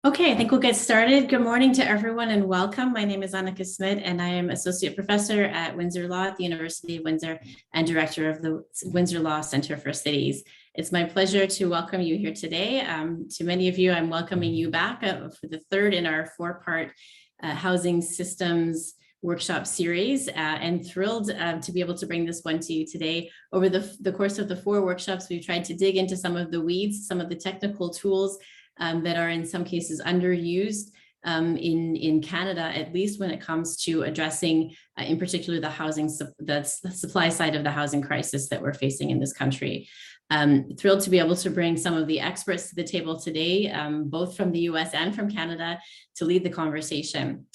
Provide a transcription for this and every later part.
Okay, I think we'll get started. Good morning to everyone and welcome. My name is Annika Smith and I am Associate Professor at Windsor Law at the University of Windsor and Director of the Windsor Law Center for Cities. It's my pleasure to welcome you here today. To many of you, I'm welcoming you back for the third in our four-part housing systems workshop series, and thrilled to be able to bring this one to you today. Over the course of the four workshops, we've tried to dig into some of the weeds, some of the technical tools that are in some cases underused in Canada, at least when it comes to addressing, in particular, the supply side of the housing crisis that we're facing in this country. Thrilled to be able to bring some of the experts to the table today, both from the US and from Canada, to lead the conversation.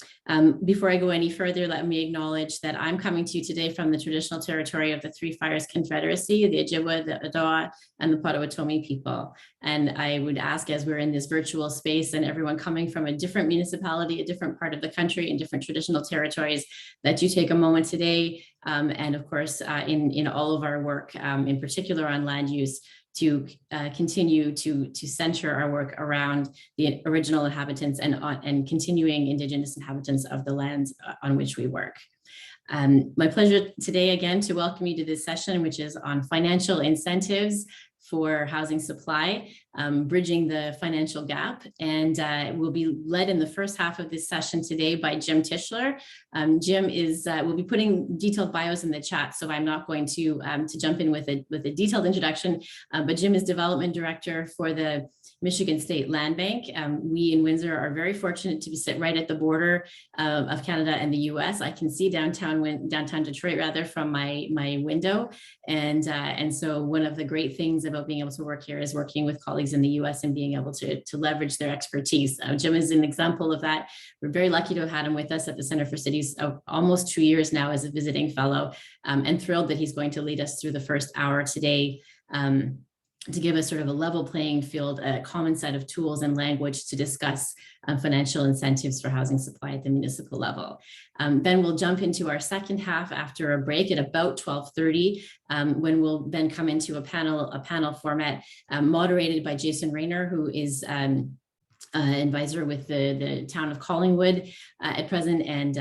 Before I go any further, let me acknowledge that I'm coming to you today from the traditional territory of the Three Fires Confederacy, the Ojibwa, the Odawa, and the Potawatomi people. And I would ask, as we're in this virtual space and everyone coming from a different municipality, a different part of the country, and different traditional territories, that you take a moment today, and of course, in all of our work, in particular on land use, to continue to center our work around the original inhabitants and continuing Indigenous inhabitants of the lands on which we work. My pleasure today again to welcome you to this session, which is on financial incentives for housing supply, bridging the financial gap. And we'll be led in the first half of this session today by Jim Tischler. Jim will be putting detailed bios in the chat, so I'm not going to jump in with a detailed introduction, but Jim is Development Director for the Michigan State Land Bank. We in Windsor are very fortunate to sit right at the border of Canada and the US. I can see downtown Detroit rather from my window. And so one of the great things about being able to work here is working with colleagues in the US and being able to leverage their expertise. Jim is an example of that. We're very lucky to have had him with us at the Center for Cities almost 2 years now as a visiting fellow, and thrilled that he's going to lead us through the first hour today, to give us sort of a level playing field, a common set of tools and language to discuss financial incentives for housing supply at the municipal level. Then we'll jump into our second half after a break at about 12:30, when we'll then come into a panel format moderated by Jason Rayner, who is advisor with the town of Collingwood at present, and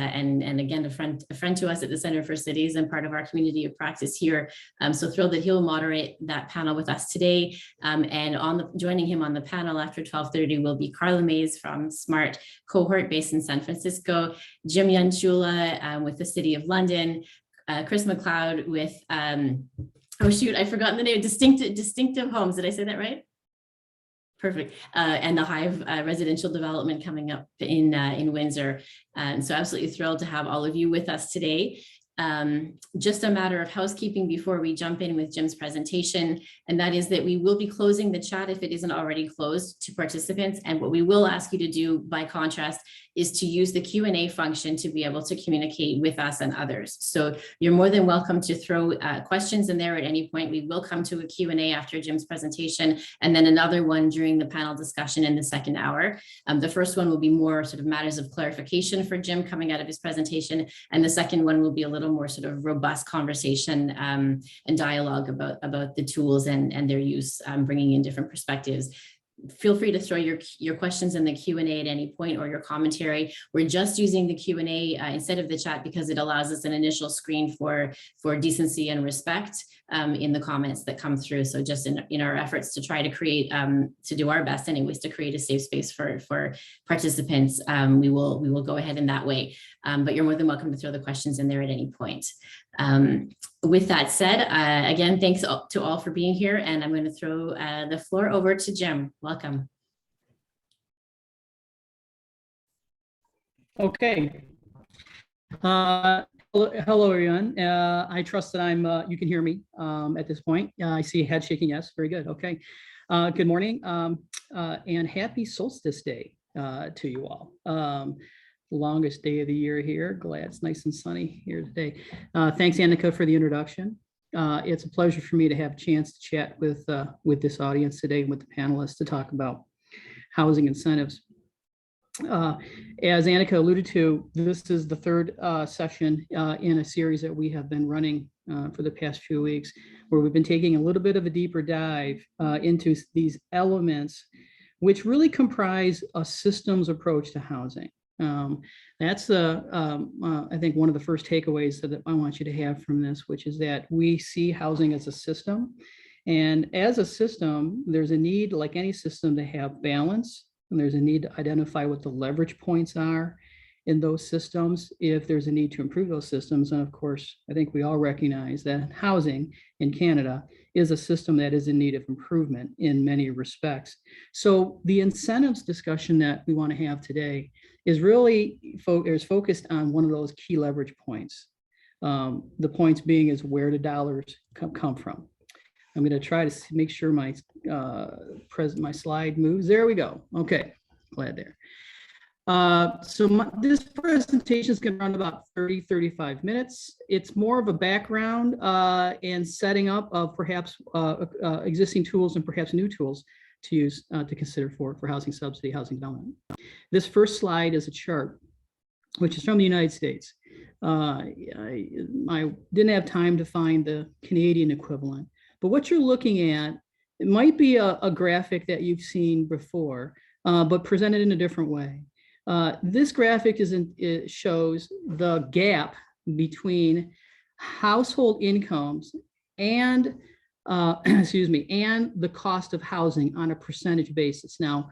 again a friend to us at the Center for Cities and part of our community of practice here. So thrilled that he'll moderate that panel with us today. And joining him on the panel after 12:30 will be Carla Mays from SMART cohort based in San Francisco, Jim Yanchula with the City of London, Chris McLeod with oh shoot, I've forgotten the name, Distinctive Homes. Did I say that right? Perfect. And the Hive residential development coming up in Windsor. And so absolutely thrilled to have all of you with us today. Just a matter of housekeeping before we jump in with Jim's presentation, and that is that we will be closing the chat if it isn't already closed to participants. And what we will ask you to do by contrast is to use the Q&A function to be able to communicate with us and others. So you're more than welcome to throw questions in there at any point. We will come to a Q&A after Jim's presentation, and then another one during the panel discussion in the second hour. The first one will be more sort of matters of clarification for Jim coming out of his presentation, and the second one will be a little more sort of robust conversation and dialogue about the tools and their use, bringing in different perspectives. Feel free to throw your questions in the Q&A at any point, or your commentary. We're just using the Q&A instead of the chat because it allows us an initial screen for decency and respect in the comments that come through. So just in our efforts to try to create, to do our best anyways, to create a safe space for participants, we will go ahead in that way. But you're more than welcome to throw the questions in there at any point. With that said, again, thanks to all for being here, and I'm going to throw the floor over to Jim. Welcome. Okay. Hello, everyone. I trust that you can hear me at this point. I see a head shaking. Yes, very good. Okay. Good morning and happy Solstice Day to you all. Longest day of the year here. Glad it's nice and sunny here today. Thanks, Annika, for the introduction. It's a pleasure for me to have a chance to chat with this audience today, with the panelists, to talk about housing incentives. As Annika alluded to, this is the third session in a series that we have been running for the past few weeks, where we've been taking a little bit of a deeper dive into these elements, which really comprise a systems approach to housing. That's I think one of the first takeaways that I want you to have from this, which is that we see housing as a system. And as a system, there's a need, like any system, to have balance. And there's a need to identify what the leverage points are in those systems, if there's a need to improve those systems. And of course, I think we all recognize that housing in Canada is a system that is in need of improvement in many respects. So the incentives discussion that we want to have today is really focused on one of those key leverage points. The points being is where do dollars come from? I'm going to try to make sure my my slide moves. There we go. Okay, glad there. This presentation is going to run about 35 minutes. It's more of a background and setting up of perhaps existing tools and perhaps new tools to use to consider for housing subsidy, housing development. This first slide is a chart, which is from the United States. I didn't have time to find the Canadian equivalent. But what you're looking at, it might be a graphic that you've seen before, but presented in a different way. This graphic it shows the gap between household incomes and and the cost of housing on a percentage basis. Now,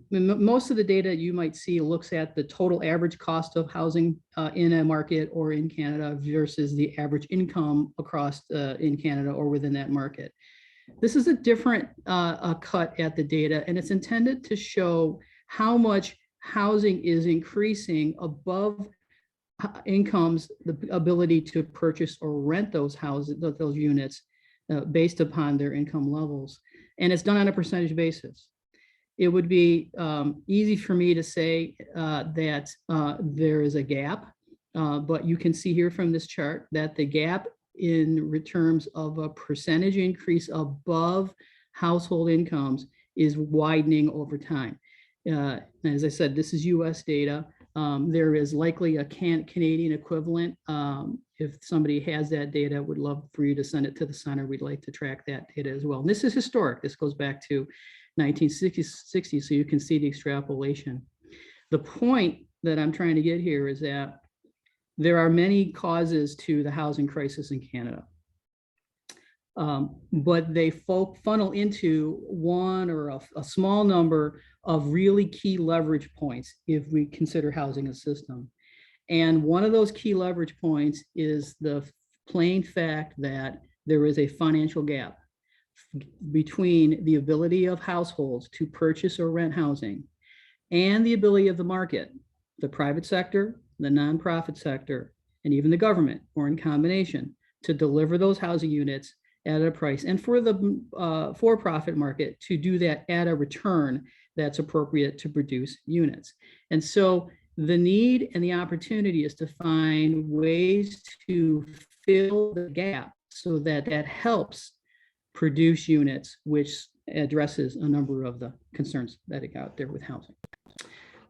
most of the data you might see looks at the total average cost of housing in a market or in Canada versus the average income across in Canada or within that market. This is a different cut at the data, and it's intended to show how much housing is increasing above incomes, the ability to purchase or rent those houses, those units based upon their income levels. And it's done on a percentage basis. It would be easy for me to say that there is a gap, but you can see here from this chart that the gap in terms of a percentage increase above household incomes is widening over time. As I said, this is US data. There is likely a Canadian equivalent. If somebody has that data, would love for you to send it to the center. We'd like to track that data as well. And this is historic. This goes back to 1960, so you can see the extrapolation. The point that I'm trying to get here is that there are many causes to the housing crisis in Canada, but they funnel into one or a small number of really key leverage points if we consider housing a system. And one of those key leverage points is the plain fact that there is a financial gap between the ability of households to purchase or rent housing and the ability of the market, the private sector, the nonprofit sector, and even the government, or in combination, to deliver those housing units at a price, and for the for-profit market to do that at a return that's appropriate to produce units. And so the need and the opportunity is to find ways to fill the gap so that that helps produce units, which addresses a number of the concerns that are out there with housing.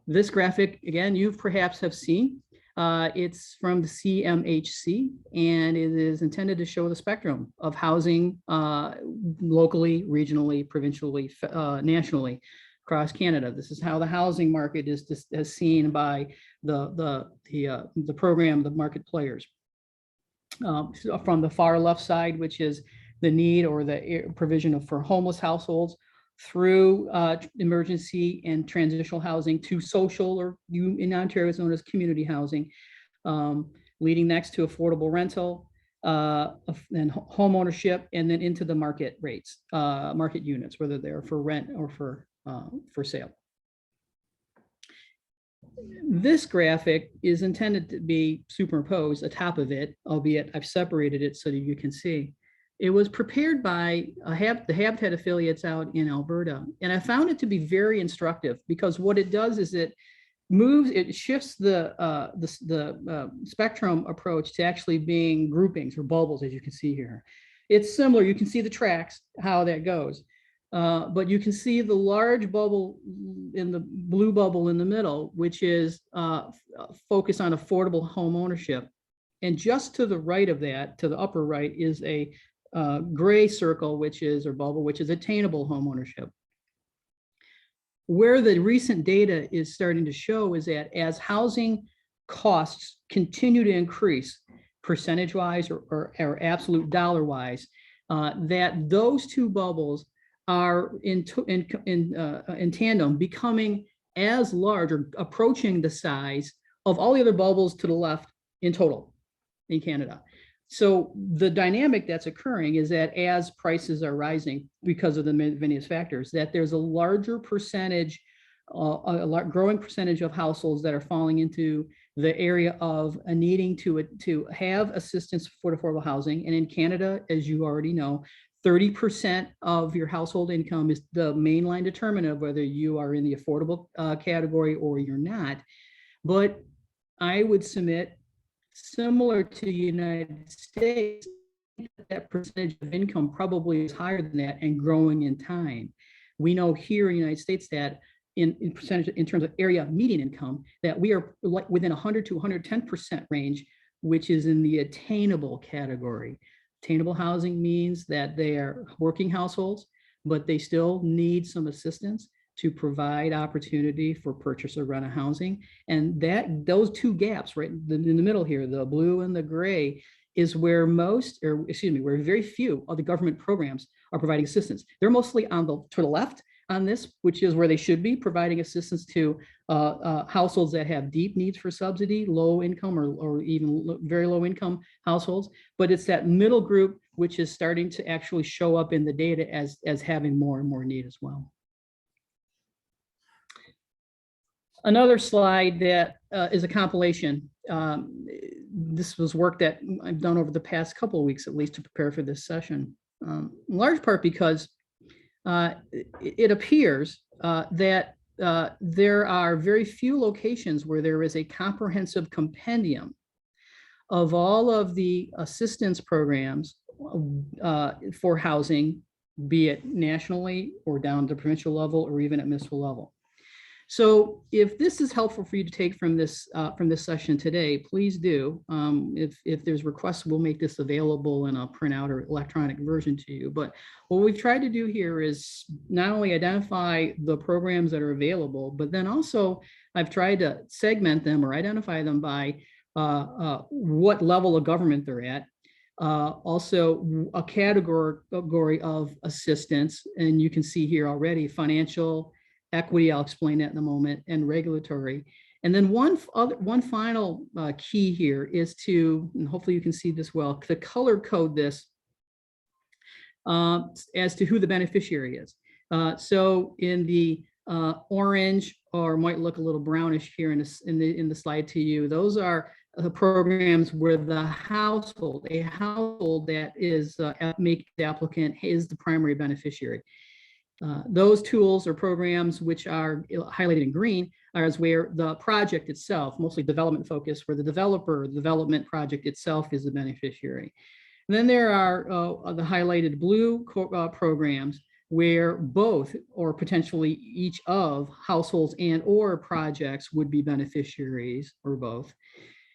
This graphic, again, you perhaps have seen. It's from the CMHC, and it is intended to show the spectrum of housing locally, regionally, provincially, nationally across Canada. This is how the housing market is seen by the program, the market players. From the far left side, which is the need or the provision for homeless households, through emergency and transitional housing to social, or in Ontario is known as community housing, leading next to affordable rental, and home ownership, and then into the market rates, market units, whether they're for rent or for sale. This graphic is intended to be superimposed atop of it, albeit I've separated it so that you can see. It was prepared by the Habitat affiliates out in Alberta, and I found it to be very instructive because what it does is it shifts the spectrum approach to actually being groupings or bubbles, as you can see here. It's similar. You can see the tracks, how that goes. But you can see the large bubble in the blue bubble in the middle, which is focused on affordable home ownership. And just to the right of that, to the upper right, is a gray circle, or bubble, which is attainable home ownership. Where the recent data is starting to show is that as housing costs continue to increase, percentage-wise or absolute dollar-wise, that those two bubbles are in tandem, becoming as large or approaching the size of all the other bubbles to the left in total in Canada. So the dynamic that's occurring is that as prices are rising because of the various factors, that there's a larger percentage, growing percentage of households that are falling into the area of needing to have assistance for affordable housing. And in Canada, as you already know, 30% of your household income is the mainline determinant of whether you are in the affordable category or you're not. But I would submit, similar to the United States, that percentage of income probably is higher than that and growing in time. We know here in the United States that in percentage, in terms of area median income, that we are within 100 to 110% range, which is in the attainable category. Attainable housing means that they are working households, but they still need some assistance to provide opportunity for purchase or rent a housing. And those two gaps right in the middle here, the blue and the gray, is where where very few of the government programs are providing assistance. They're mostly to the left on this, which is where they should be providing assistance to households that have deep needs for subsidy, low income or even very low income households. But it's that middle group which is starting to actually show up in the data as having more and more need as well. Another slide that is a compilation. This was work that I've done over the past couple of weeks, at least, to prepare for this session. In large part because it appears that there are very few locations where there is a comprehensive compendium of all of the assistance programs for housing, be it nationally or down to provincial level or even at municipal level. So if this is helpful for you to take from this session today, please do. If there's requests, we'll make this available in a printout or electronic version to you. But what we've tried to do here is not only identify the programs that are available, but then also I've tried to segment them or identify them by what level of government they're at. Also a category of assistance, and you can see here already financial, equity, I'll explain that in a moment, and regulatory. And then one final key here is to, and hopefully you can see this well, to color code this as to who the beneficiary is. So in the orange, or might look a little brownish here in the slide to you, those are the programs where a household that is make the applicant is the primary beneficiary. Those tools or programs which are highlighted in green are where the project itself, mostly development focused, where the development project itself is the beneficiary. And then there are the highlighted blue programs where both or potentially each of households and or projects would be beneficiaries or both.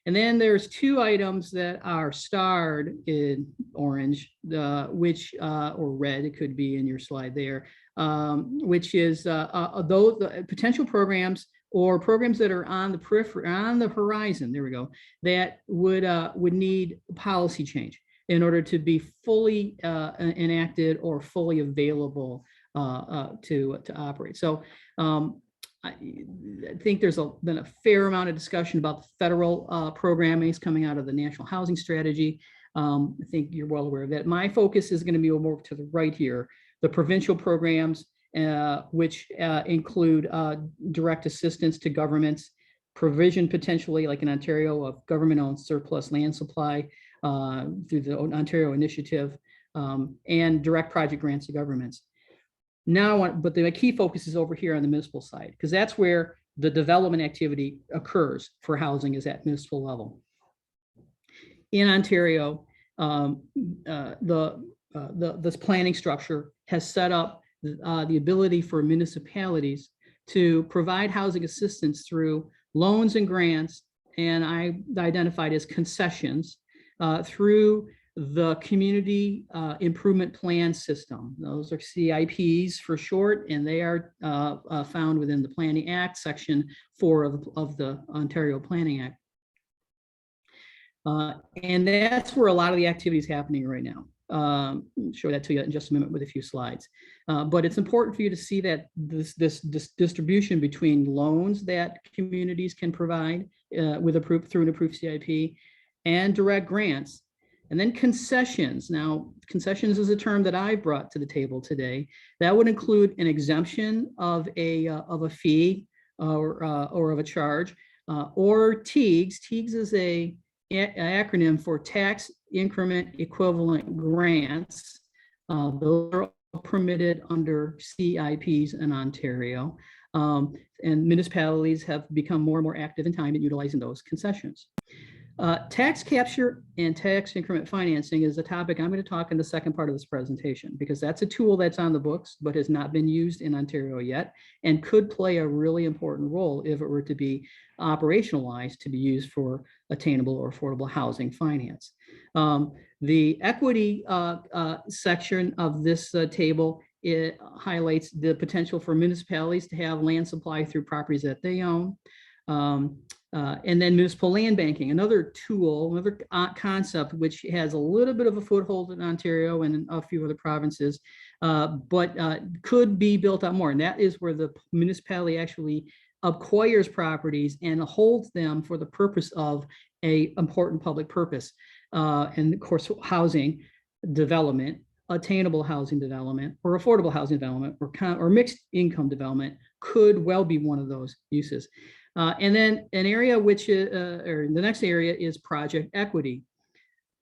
And then there's two items that are starred in orange, which or red, it could be in your slide there, which is those potential programs or programs that are on the periphery, on the horizon. There we go. That would need policy change in order to be fully enacted or fully available to operate. So. I think there's been a fair amount of discussion about the federal programming coming out of the National Housing Strategy. I think you're well aware of that. My focus is going to be more to the right here, the provincial programs, which include direct assistance to governments, provision potentially, like in Ontario, of government-owned surplus land supply through the Ontario Initiative, and direct project grants to governments. Now, but the key focus is over here on the municipal side, because that's where the development activity occurs for housing, is at municipal level. In Ontario, this planning structure has set up the ability for municipalities to provide housing assistance through loans and grants, and I identified as concessions through the Community Improvement Plan System. Those are CIPs for short, and they are found within the Planning Act, Section 4 of the Ontario Planning Act. And that's where a lot of the activity is happening right now. I'll show that to you in just a minute with a few slides. But it's important for you to see that this distribution between loans that communities can provide through an approved CIP and direct grants, and then concessions. Now, concessions is a term that I brought to the table today. That would include an exemption of a fee or of a charge, or TIGs. TIGs is an acronym for tax increment equivalent grants. Those are permitted under CIPs in Ontario, and municipalities have become more and more active in time in utilizing those concessions. Tax capture and tax increment financing is a topic I'm going to talk in the second part of this presentation, because that's a tool that's on the books but has not been used in Ontario yet, and could play a really important role if it were to be operationalized to be used for attainable or affordable housing finance. The equity section of this table, it highlights the potential for municipalities to have land supply through properties that they own. And then municipal land banking, another tool, another concept, which has a little bit of a foothold in Ontario and in a few other provinces, but could be built out more. And that is where the municipality actually acquires properties and holds them for the purpose of an important public purpose. And of course, housing development, attainable housing development, or affordable housing development, or mixed income development could well be one of those uses. And then an area which, or the next area is project equity.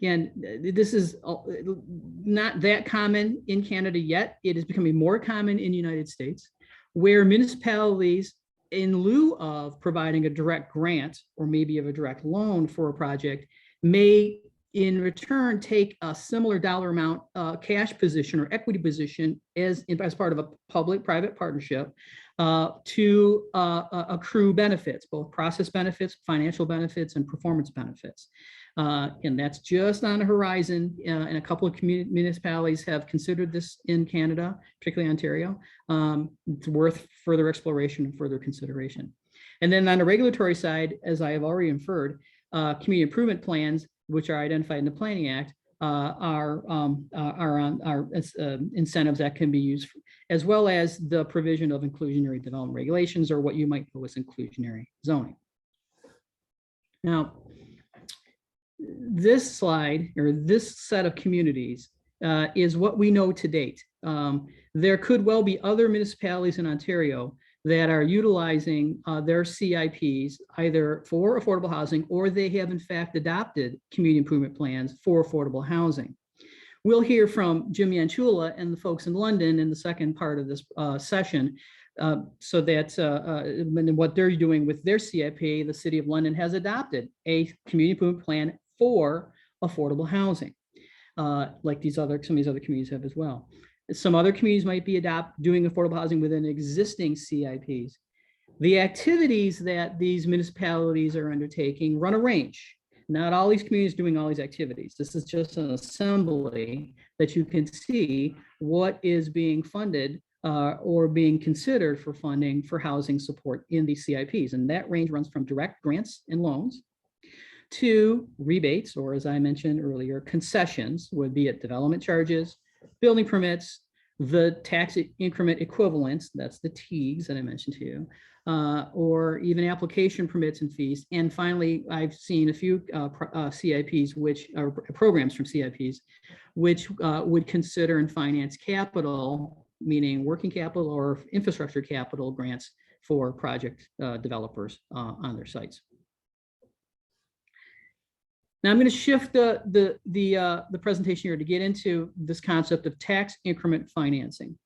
Again, this is not that common in Canada yet. It is becoming more common in the United States, where municipalities, in lieu of providing a direct grant or maybe of a direct loan for a project, may in return take a similar dollar amount cash position or equity position as part of a public-private partnership to accrue benefits, both process benefits, financial benefits, and performance benefits. And that's just on the horizon, and a couple of municipalities have considered this in Canada, particularly Ontario. It's worth further exploration and further consideration. And then on the regulatory side, as I have already inferred, community improvement plans, which are identified in the Planning Act, are incentives that can be used, as well as the provision of inclusionary development regulations, or what you might know as inclusionary zoning. Now, this slide, or this set of communities, is what we know to date. There could well be other municipalities in Ontario that are utilizing their CIPs either for affordable housing, or they have in fact adopted community improvement plans for affordable housing. We'll hear from Jim Yanchula and the folks in London in the second part of this session, so that what they're doing with their CIP. The City of London has adopted a community improvement plan for affordable housing, like some of these other communities have as well. Some other communities might be doing affordable housing within existing CIPs. The activities that these municipalities are undertaking run a range. Not all these communities doing all these activities. This is just an assembly that you can see what is being funded or being considered for funding for housing support in these CIPs. And that range runs from direct grants and loans to rebates, or as I mentioned earlier, concessions, would be at development charges, building permits, the tax increment equivalents, that's the TIGs that I mentioned to you, or even application permits and fees. And finally, I've seen a few CIPs, which are programs from CIPs, which would consider and finance capital, meaning working capital or infrastructure capital grants for project developers on their sites. Now I'm going to shift the presentation here to get into this concept of tax increment financing.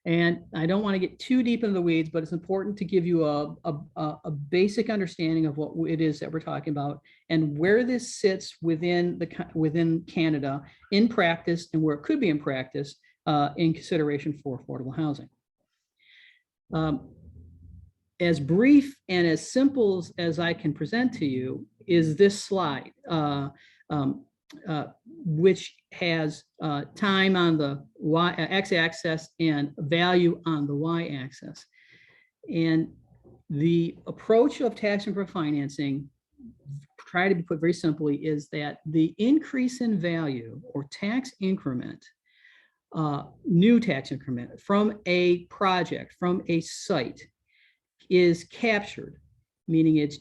And I don't want to get too deep into the weeds, but it's important to give you a basic understanding of what it is that we're talking about and where this sits within Canada in practice, and where it could be in practice in consideration for affordable housing. As brief and as simple as I can present to you is this slide, which has time on the x-axis and value on the y-axis. And the approach of tax increment financing, try to be put very simply, is that the increase in value or tax increment, new tax increment from a project, from a site, is captured, meaning it's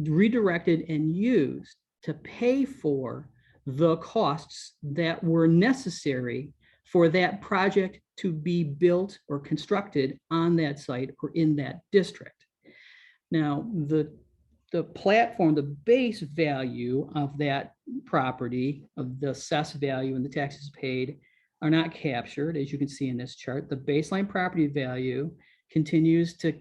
redirected and used to pay for the costs that were necessary for that project to be built or constructed on that site or in that district. Now, the platform, the base value of that property, of the assessed value and the taxes paid, are not captured, as you can see in this chart. The baseline property value continues to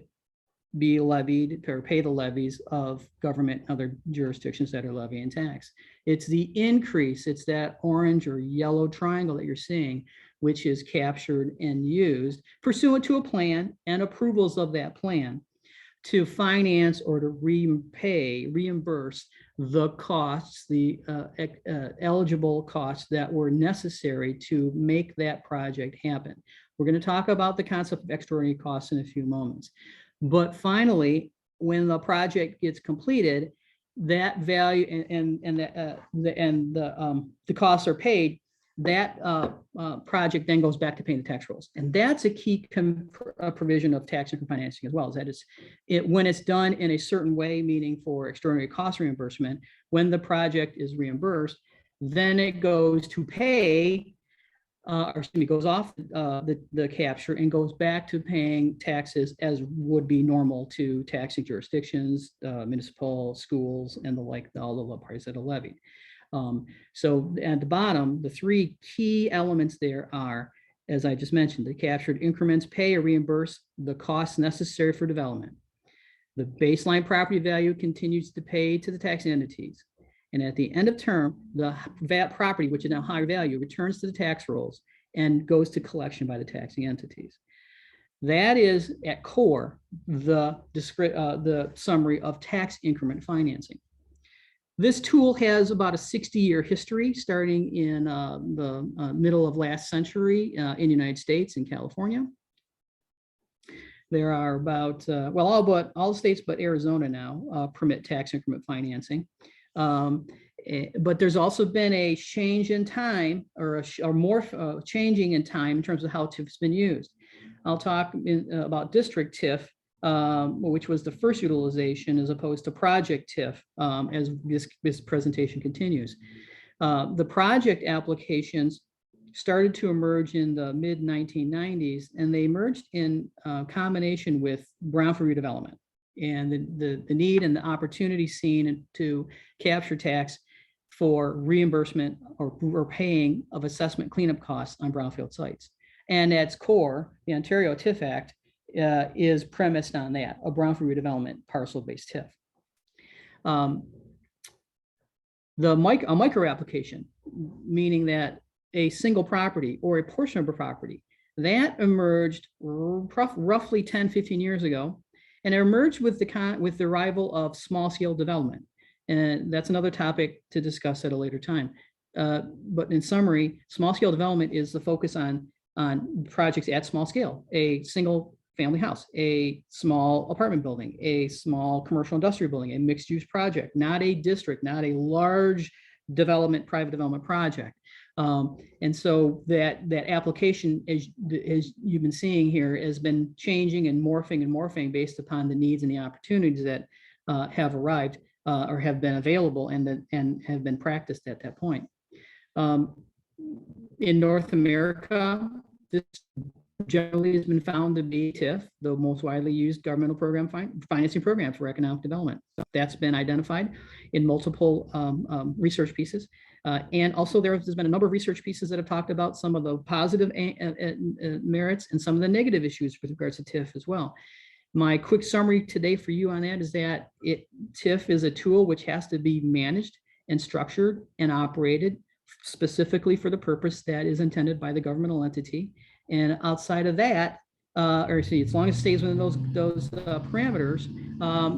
be levied or pay the levies of government and other jurisdictions that are levying tax. It's the increase, it's that orange or yellow triangle that you're seeing, which is captured and used pursuant to a plan and approvals of that plan to finance or to reimburse the costs, the eligible costs that were necessary to make that project happen. We're going to talk about the concept of extraordinary costs in a few moments. But finally, when the project gets completed, that value and the costs are paid, that project then goes back to paying the tax rolls. And that's a key provision of tax increment financing as well, is that when it's done in a certain way, meaning for extraordinary cost reimbursement, when the project is reimbursed, then it goes to pay, goes off the capture and goes back to paying taxes as would be normal to taxing jurisdictions, municipal, schools, and the like, all the parties that are levied. So at the bottom, the three key elements there are, as I just mentioned, the captured increments pay or reimburse the costs necessary for development. The baseline property value continues to pay to the tax entities. And at the end of term, the VAT property, which is now higher value, returns to the tax rolls and goes to collection by the taxing entities. That is at core the summary of tax increment financing. This tool has about a 60-year history, starting in the middle of last century in the United States and California. There are about, all states but Arizona now permit tax increment financing. But there's also been a change in time, or more changing in time in terms of how TIF's been used. I'll talk about district TIF, which was the first utilization, as opposed to project TIF, as this presentation continues. The project applications started to emerge in the mid-1990s, and they emerged in combination with brownfield redevelopment and the need and the opportunity seen to capture tax for reimbursement or paying of assessment cleanup costs on brownfield sites. And at its core, the Ontario TIF Act is premised on that, a brownfield redevelopment parcel-based TIF. A micro application, meaning that a single property or a portion of a property, that emerged roughly 10, 15 years ago. And it emerged with the arrival of small-scale development. And that's another topic to discuss at a later time. But in summary, small-scale development is the focus on projects at small scale, a single family house, a small apartment building, a small commercial industrial building, a mixed-use project, not a district, not a large development, private development project. And so that application, as you've been seeing here, has been changing and morphing based upon the needs and the opportunities that have arrived or have been available and have been practiced at that point. In North America, this generally has been found to be TIF, the most widely used governmental program financing program for economic development. That's been identified in multiple research pieces. And also there's been a number of research pieces that have talked about some of the positive merits and some of the negative issues with regards to TIF as well. My quick summary today for you on that is that TIF is a tool which has to be managed and structured and operated specifically for the purpose that is intended by the governmental entity. And outside of that, as long as it stays within those parameters,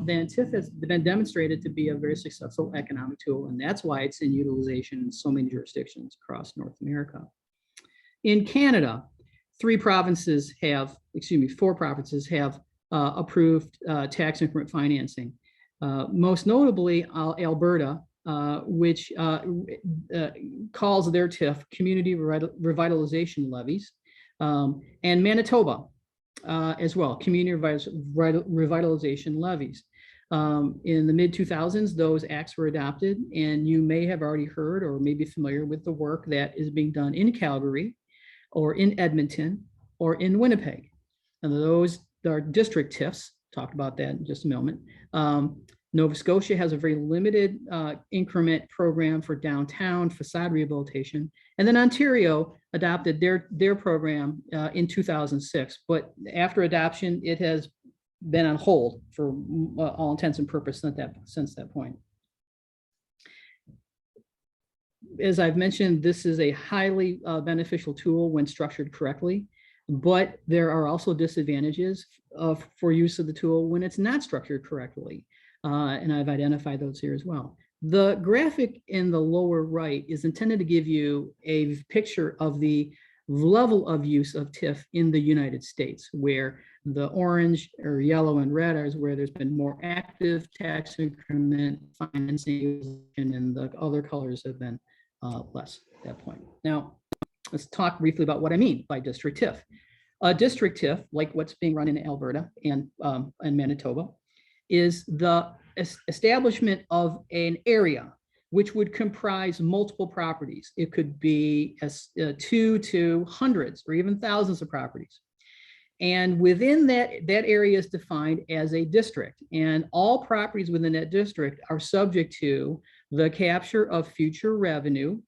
then TIF has been demonstrated to be a very successful economic tool, and that's why it's in utilization in so many jurisdictions across North America. In Canada, four provinces have approved tax increment financing. Most notably, Alberta, which calls their TIF community revitalization levies, and Manitoba as well, community revitalization levies. In the mid-2000s, those acts were adopted, and you may have already heard or may be familiar with the work that is being done in Calgary or in Edmonton or in Winnipeg. And those are district TIFs. Talk about that in just a moment. Nova Scotia has a very limited increment program for downtown facade rehabilitation. And then Ontario adopted their program in 2006. But after adoption, it has been on hold for all intents and purposes since that point. As I've mentioned, this is a highly beneficial tool when structured correctly, but there are also disadvantages for use of the tool when it's not structured correctly. And I've identified those here as well. The graphic in the lower right is intended to give you a picture of the level of use of TIF in the United States, where the orange or yellow and red is where there's been more active tax increment financing, and the other colors have been less at that point. Now, let's talk briefly about what I mean by district TIF. A district TIF, like what's being run in Alberta and Manitoba, is the establishment of an area which would comprise multiple properties. It could be 2 to hundreds or even thousands of properties. And within that area is defined as a district. And all properties within that district are subject to the capture of future revenue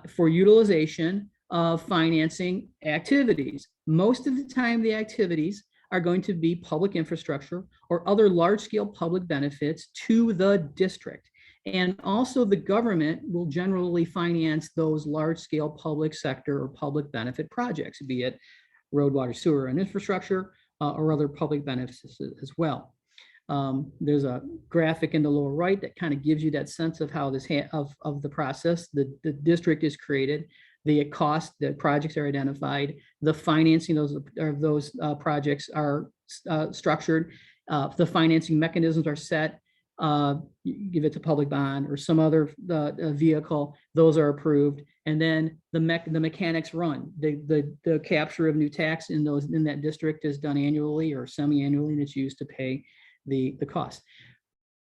for utilization of financing activities. Most of the time, the activities are going to be public infrastructure or other large-scale public benefits to the district. And also the government will generally finance those large-scale public sector or public benefit projects, be it road, water, sewer, and infrastructure, or other public benefits as well. There's a graphic in the lower right that kind of gives you that sense of how this of the process. The district is created, the cost, the projects are identified, the financing of those projects are structured, the financing mechanisms are set. You give it to public bond or some other vehicle, those are approved, and then the mechanics run. The capture of new tax in that district is done annually or semi-annually, and it's used to pay the cost.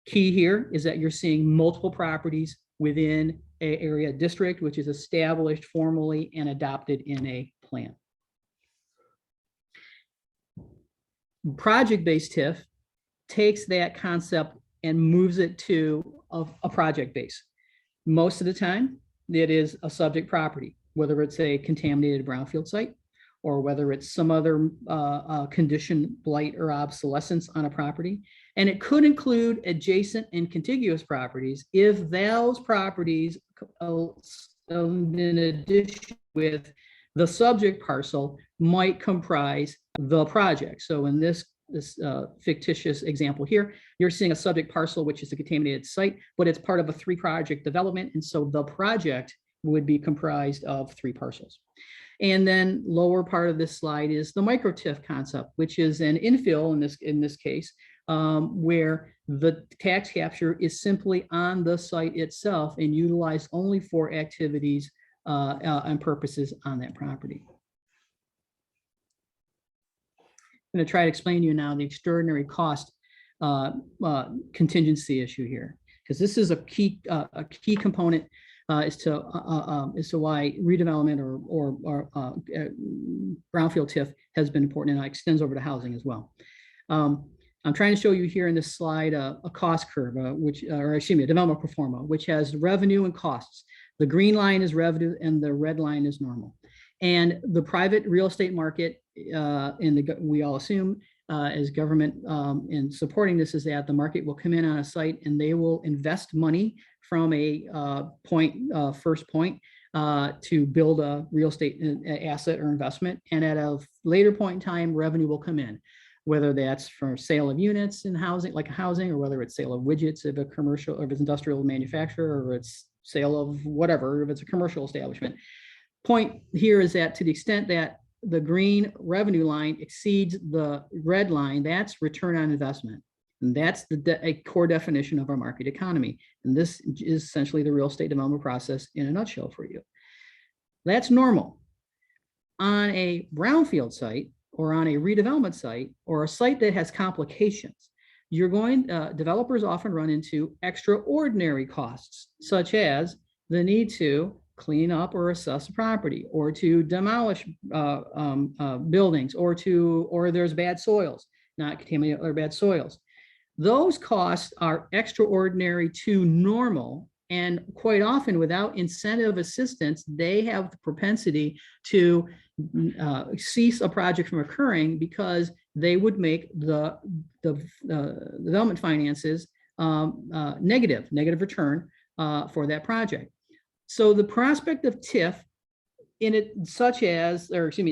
Key here is that you're seeing multiple properties within an area district, which is established formally and adopted in a plan. Project-based TIF takes that concept and moves it to a project base. Most of the time, it is a subject property, whether it's a contaminated brownfield site or whether it's some other condition, blight, or obsolescence on a property. And it could include adjacent and contiguous properties if those properties, in addition with the subject parcel, might comprise the project. So in this fictitious example here, you're seeing a subject parcel, which is a contaminated site, but it's part of a 3-project development. And so the project would be comprised of 3 parcels. And then lower part of this slide is the micro TIF concept, which is an infill in this case, where the tax capture is simply on the site itself and utilized only for activities and purposes on that property. I'm going to try to explain to you now the extraordinary cost contingency issue here, because this is a key component as to why redevelopment or brownfield TIF has been important, and it extends over to housing as well. I'm trying to show you here in this slide a cost curve, a development pro forma, which has revenue and costs. The green line is revenue and the red line is normal. And the private real estate market, we all assume as government in supporting this, is that the market will come in on a site and they will invest money from a first point to build a real estate asset or investment. And at a later point in time, revenue will come in, whether that's from sale of units in housing, like housing, or whether it's sale of widgets of a commercial, or if it's industrial manufacturer, or it's sale of whatever, if it's a commercial establishment. Point here is that to the extent that the green revenue line exceeds the red line, that's return on investment. And that's a core definition of our market economy. And this is essentially the real estate development process in a nutshell for you. That's normal. On a brownfield site, or on a redevelopment site, or a site that has complications, developers often run into extraordinary costs, such as the need to clean up or assess a property, or to demolish buildings, or there's bad soils, not contaminated or bad soils. Those costs are extraordinary to normal, and quite often without incentive assistance, they have the propensity to cease a project from occurring, because they would make the development finances negative return for that project. So the prospect of TIF, in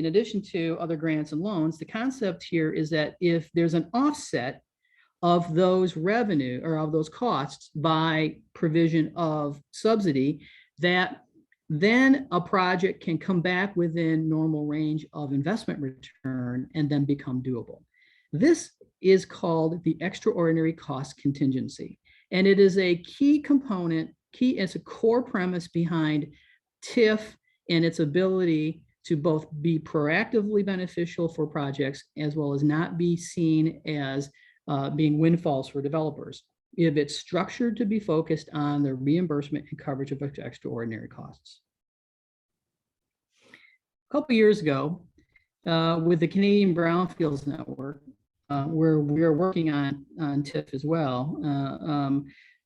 addition to other grants and loans, the concept here is that if there's an offset of those revenue or of those costs by provision of subsidy, that then a project can come back within normal range of investment return and then become doable. This is called the extraordinary cost contingency. And it is a key component, it's a core premise behind TIF and its ability to both be proactively beneficial for projects, as well as not be seen as being windfalls for developers, if it's structured to be focused on the reimbursement and coverage of extraordinary costs. A couple years ago, with the Canadian Brownfields Network, where we are working on TIF as well,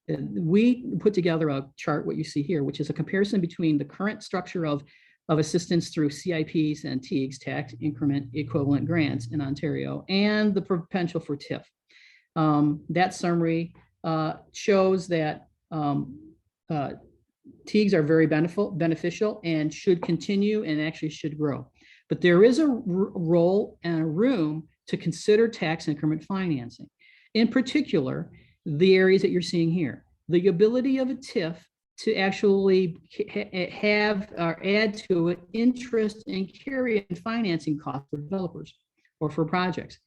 we put together a chart, what you see here, which is a comparison between the current structure of assistance through CIPs and TIGs, tax increment equivalent grants in Ontario, and the potential for TIF. That summary shows that TIGs are very beneficial and should continue and actually should grow. But there is a role and a room to consider tax increment financing. In particular, the areas that you're seeing here, the ability of a TIF to actually have or add to it interest and carry and financing costs for developers or for projects.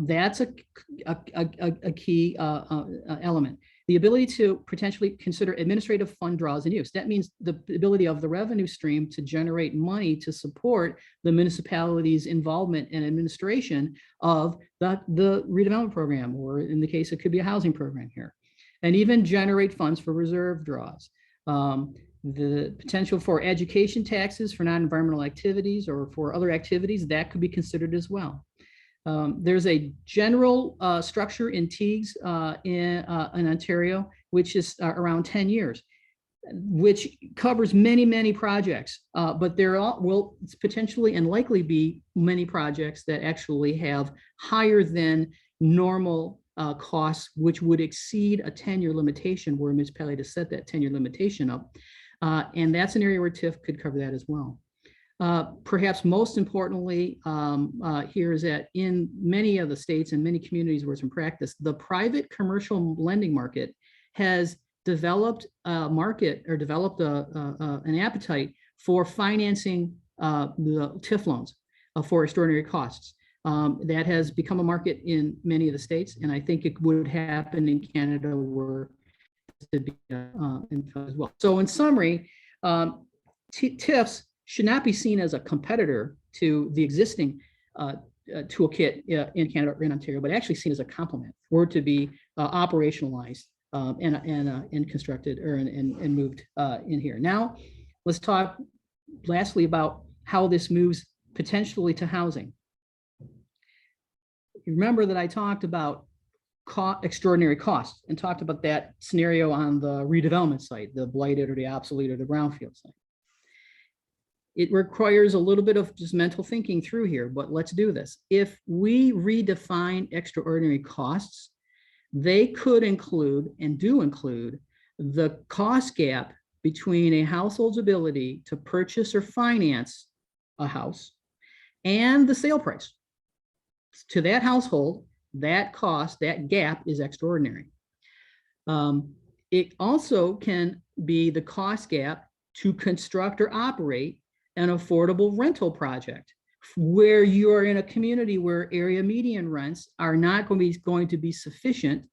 That's a key element. The ability to potentially consider administrative fund draws and use. That means the ability of the revenue stream to generate money to support the municipality's involvement and administration of the redevelopment program, or in the case, it could be a housing program here, and even generate funds for reserve draws. The potential for education taxes for non-environmental activities or for other activities, that could be considered as well. There's a general structure in TIGs in Ontario, which is around 10 years, which covers many, many projects, but there will potentially and likely be many projects that actually have higher than normal costs, which would exceed a 10-year limitation, where a municipality to set that 10-year limitation up. And that's an area where TIF could cover that as well. Perhaps most importantly, here is that in many of the states and many communities where it's in practice, the private commercial lending market has developed a market, or developed an appetite for financing the TIF loans for extraordinary costs. That has become a market in many of the states, and I think it would happen in Canada where to be as well. So in summary, TIFs should not be seen as a competitor to the existing toolkit in Canada or in Ontario, but actually seen as a complement, or to be operationalized and constructed and moved in here. Now, let's talk lastly about how this moves potentially to housing. You remember that I talked about extraordinary costs and talked about that scenario on the redevelopment site, the blighted or the obsolete or the brownfield site. It requires a little bit of just mental thinking through here, but let's do this. If we redefine extraordinary costs, they could include and do include the cost gap between a household's ability to purchase or finance a house and the sale price. To that household, that cost, that gap is extraordinary. It also can be the cost gap to construct or operate an affordable rental project where you are in a community where area median rents are not going to be sufficient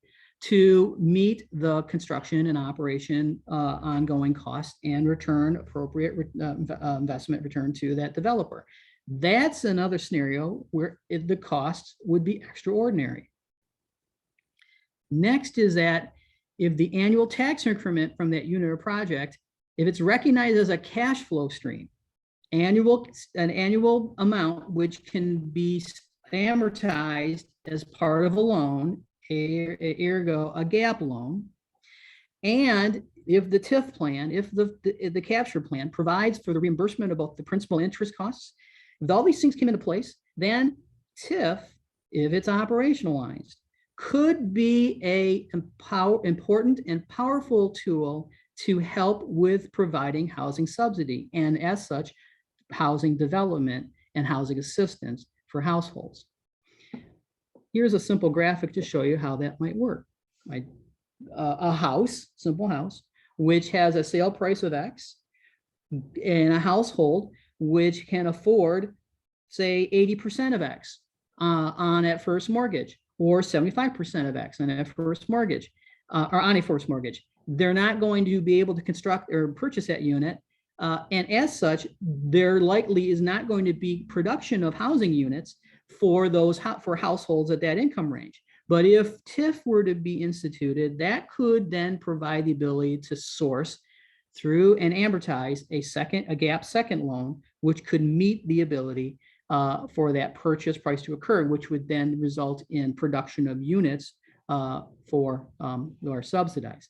to meet the construction and operation ongoing costs and return appropriate investment return to that developer. That's another scenario where the costs would be extraordinary. Next is that if the annual tax increment from that unit or project, if it's recognized as a cash flow stream, an annual amount which can be amortized as part of a loan, ergo a gap loan, and if the TIF plan, if the capture plan provides for the reimbursement of both the principal and interest costs, if all these things came into place, then TIF, if it's operationalized, could be a important and powerful tool to help with providing housing subsidy, and as such, housing development and housing assistance for households. Here's a simple graphic to show you how that might work. A house, simple house, which has a sale price of X, and a household which can afford, say, 80% of X on that first mortgage, or 75% of X on that first mortgage, or on a first mortgage. They're not going to be able to construct or purchase that unit. And as such, there likely is not going to be production of housing units for those for households at that income range. But if TIF were to be instituted, that could then provide the ability to source through and amortize a gap second loan, which could meet the ability for that purchase price to occur, which would then result in production of units for or subsidized.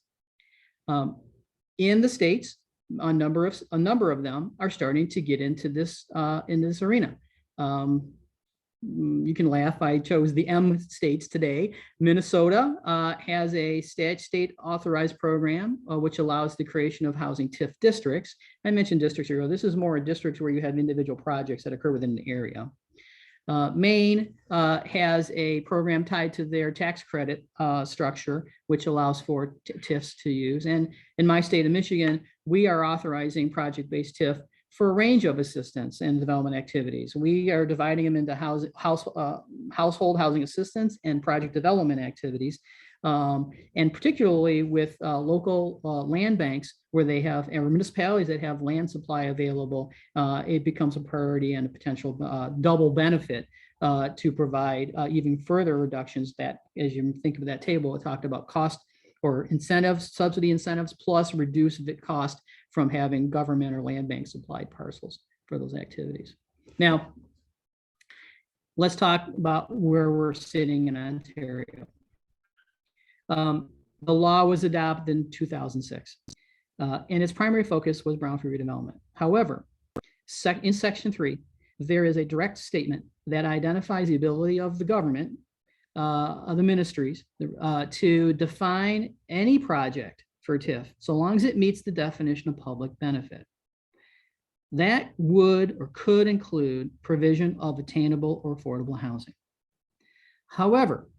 In the states, a number of them are starting to get into this in this arena. You can laugh, I chose the M states today. Minnesota has a state authorized program which allows the creation of housing TIF districts. I mentioned districts earlier. This is more a district where you have individual projects that occur within the area. Maine has a program tied to their tax credit structure, which allows for TIFs to use. And in my state of Michigan, we are authorizing project-based TIF for a range of assistance and development activities. We are dividing them into household housing assistance and project development activities. And particularly with local land banks where they have, or municipalities that have land supply available, it becomes a priority and a potential double benefit to provide even further reductions that, as you think of that table, it talked about cost or incentives, subsidy incentives, plus reduce the cost from having government or land bank supplied parcels for those activities. Now, let's talk about where we're sitting in Ontario. The law was adopted in 2006, and its primary focus was brownfield redevelopment. However, in Section 3, there is a direct statement that identifies the ability of the government, of the ministries, to define any project for TIF, so long as it meets the definition of public benefit. That would or could include provision of attainable or affordable housing. However,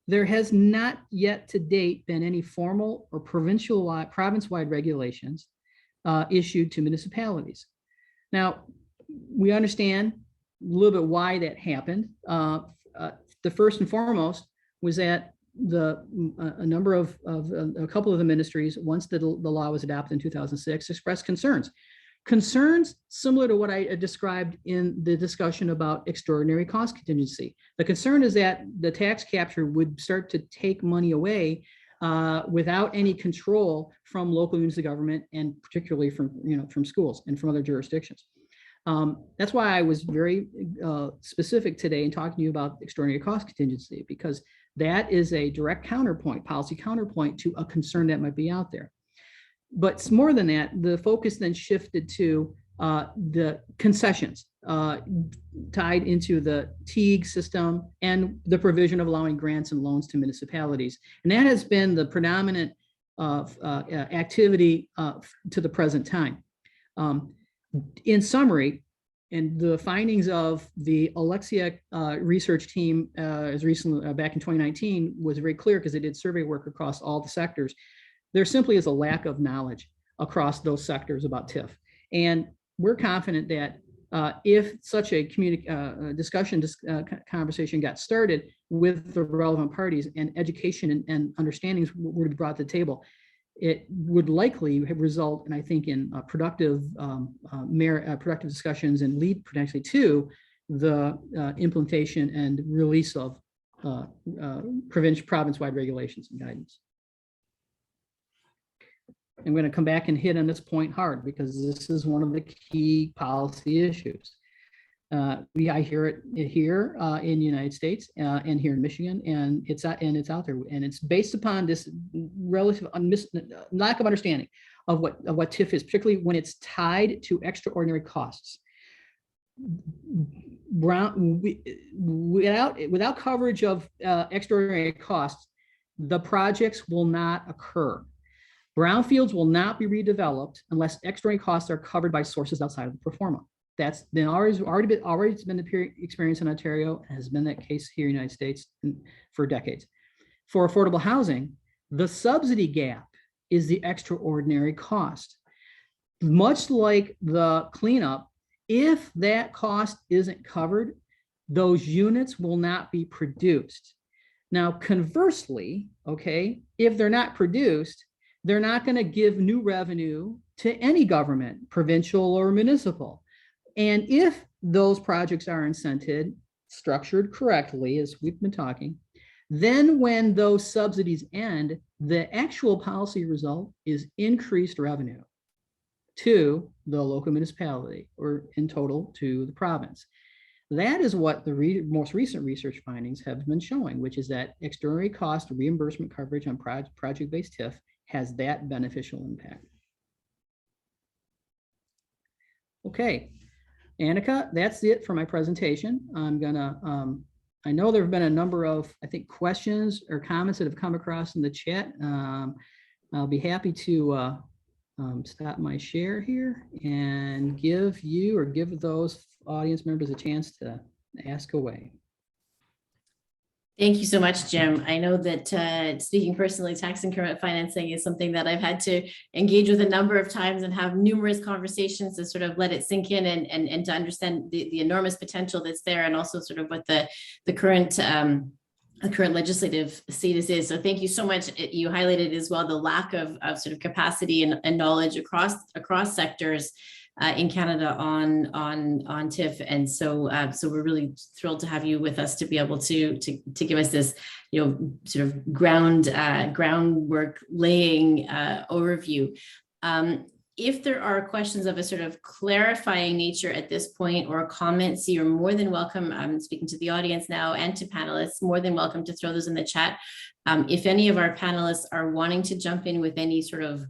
there has not yet to date been any formal or province-wide regulations issued to municipalities. Now, we understand a little bit why that happened. The first and foremost was that a couple of the ministries, once the law was adopted in 2006, expressed concerns similar to what I described in the discussion about extraordinary cost contingency. The concern is that the tax capture would start to take money away without any control from local units of government, and particularly from schools and from other jurisdictions. That's why I was very specific today in talking to you about extraordinary cost contingency, because that is a direct counterpoint, policy counterpoint to a concern that might be out there. But more than that, the focus then shifted to the concessions tied into the TEAG system and the provision of allowing grants and loans to municipalities. And that has been the predominant activity to the present time. In summary, and the findings of the Alexiak research team as recently back in 2019 was very clear because they did survey work across all the sectors. There simply is a lack of knowledge across those sectors about TIF. And we're confident that if such a conversation got started with the relevant parties and education and understandings were to be brought to the table, it would likely result, and I think, in productive discussions and lead potentially to the implementation and release of province-wide regulations and guidance. I'm going to come back and hit on this point hard because this is one of the key policy issues. I hear it here in the United States and here in Michigan, and it's out there, and it's based upon this relative lack of understanding of what TIF is, particularly when it's tied to extraordinary costs. Without coverage of extraordinary costs, the projects will not occur. Brownfields will not be redeveloped unless extraordinary costs are covered by sources outside of the pro forma. That's been already been the experience in Ontario, and has been that case here in the United States for decades. For affordable housing, the subsidy gap is the extraordinary cost. Much like the cleanup, if that cost isn't covered, those units will not be produced. Now, conversely, okay, if they're not produced, they're not going to give new revenue to any government, provincial or municipal. And if those projects are incented, structured correctly, as we've been talking, then when those subsidies end, the actual policy result is increased revenue to the local municipality, or in total to the province. That is what the most recent research findings have been showing, which is that extraordinary cost reimbursement coverage on project-based TIF has that beneficial impact. Okay, Annika, that's it for my presentation. I'm gonna, I know there have been a number of, I think, questions or comments that have come across in the chat. I'll be happy to stop my share here and give you or give those audience members a chance to ask away. Thank you so much, Jim. I know that speaking personally, tax increment financing is something that I've had to engage with a number of times and have numerous conversations to sort of let it sink in and to understand the enormous potential that's there, and also sort of what the current legislative status is. So thank you so much. You highlighted as well the lack of sort of capacity and knowledge across sectors in Canada on TIF, and so we're really thrilled to have you with us to be able to give us this, sort of groundwork laying overview. If there are questions of a sort of clarifying nature at this point, or comments, you're more than welcome. I'm speaking to the audience now and to panelists, more than welcome to throw those in the chat. If any of our panelists are wanting to jump in with any sort of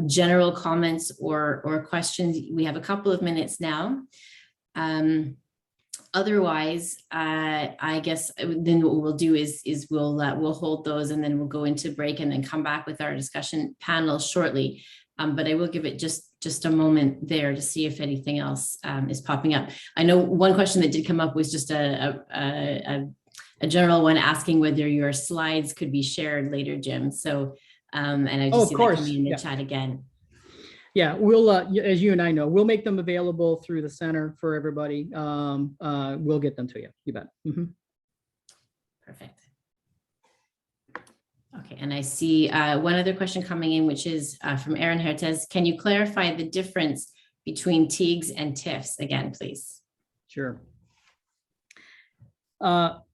general comments or questions, we have a couple of minutes now. Otherwise, I guess then what we'll do is we'll hold those, and then we'll go into break and then come back with our discussion panel shortly. But I will give it just a moment there to see if anything else is popping up. I know one question that did come up was just a general one, asking whether your slides could be shared later, Jim. So, and I just see that coming in the chat again. Yeah, we'll, as you and I know, we'll make them available through the center for everybody. We'll get them to you. You bet. Mm-hmm. Perfect. Okay, and I see one other question coming in, which is from Aaron Hertez. Can you clarify the difference between TIGs and TIFs again, please? Sure. I'll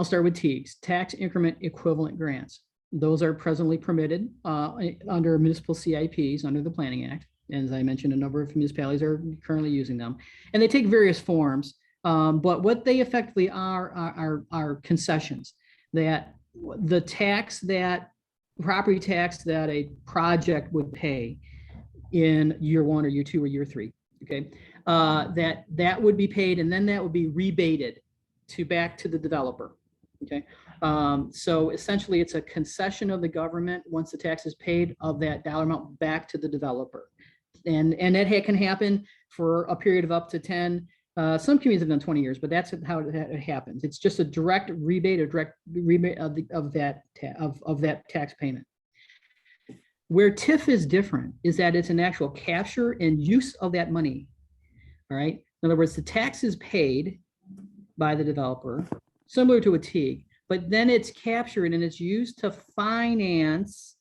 start with TIGs, tax increment equivalent grants. Those are presently permitted under municipal CIPs under the Planning Act. And as I mentioned, a number of municipalities are currently using them, and they take various forms. But what they effectively are concessions that the property tax that a project would pay in year 1 or year 2 or year 3, okay, that would be paid, and then that would be rebated back to the developer, okay. So essentially, it's a concession of the government once the tax is paid of that dollar amount back to the developer. And that can happen for a period of up to 10. Some communities have done 20 years, but that's how it happens. It's just a direct rebate or direct rebate of that tax payment. Where TIF is different is that it's an actual capture and use of that money. All right. In other words, the tax is paid by the developer, similar to a TIG, but then it's captured and it's used to finance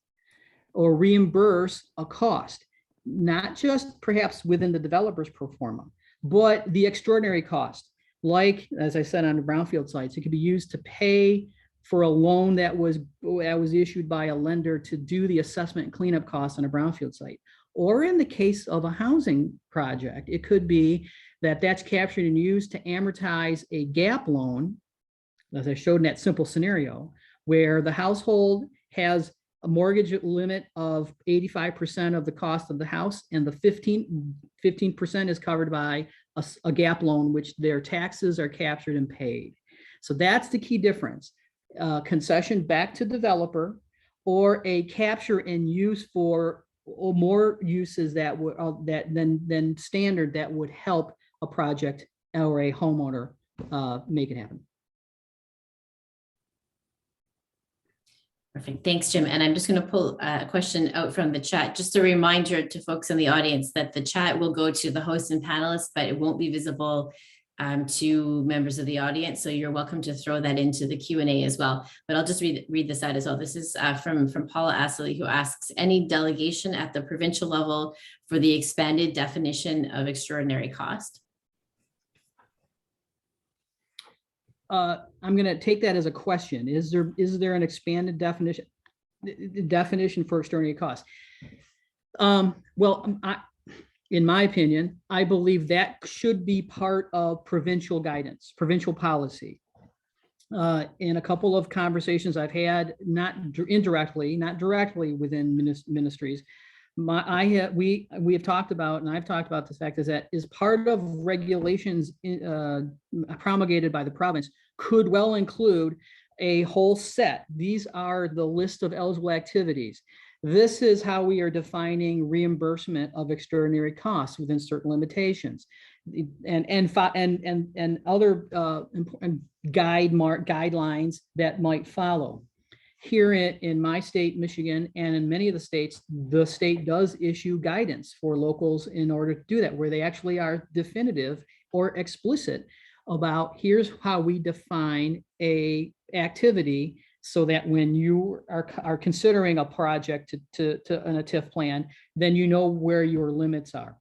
or reimburse a cost, not just perhaps within the developer's pro forma, but the extraordinary cost. Like, as I said, on the brownfield sites, it could be used to pay for a loan that was issued by a lender to do the assessment and cleanup costs on a brownfield site. Or in the case of a housing project, it could be that that's captured and used to amortize a gap loan, as I showed in that simple scenario, where the household has a mortgage limit of 85% of the cost of the house, and the 15% is covered by a gap loan, which their taxes are captured and paid. So that's the key difference. Concession back to developer, or a capture and use for more uses that would than standard that would help a project or a homeowner make it happen. Perfect. Thanks, Jim. And I'm just going to pull a question out from the chat. Just a reminder to folks in the audience that the chat will go to the host and panelists, but it won't be visible to members of the audience. So you're welcome to throw that into the Q&A as well. But I'll just read this out as well. This is from Paula Astley, who asks, any delegation at the provincial level for the expanded definition of extraordinary cost? I'm going to take that as a question. Is there an expanded definition for extraordinary cost? Well, in my opinion, I believe that should be part of provincial guidance, provincial policy. In a couple of conversations I've had, not directly within ministries, we have talked about, and I've talked about the fact is part of regulations promulgated by the province could well include a whole set. These are the list of eligible activities. This is how we are defining reimbursement of extraordinary costs within certain limitations, and other guidelines that might follow. Here in my state, Michigan, and in many of the state does issue guidance for locals in order to do that, where they actually are definitive or explicit about here's how we define a activity, so that when you are considering a project to an a TIF plan, then you know where your limits are.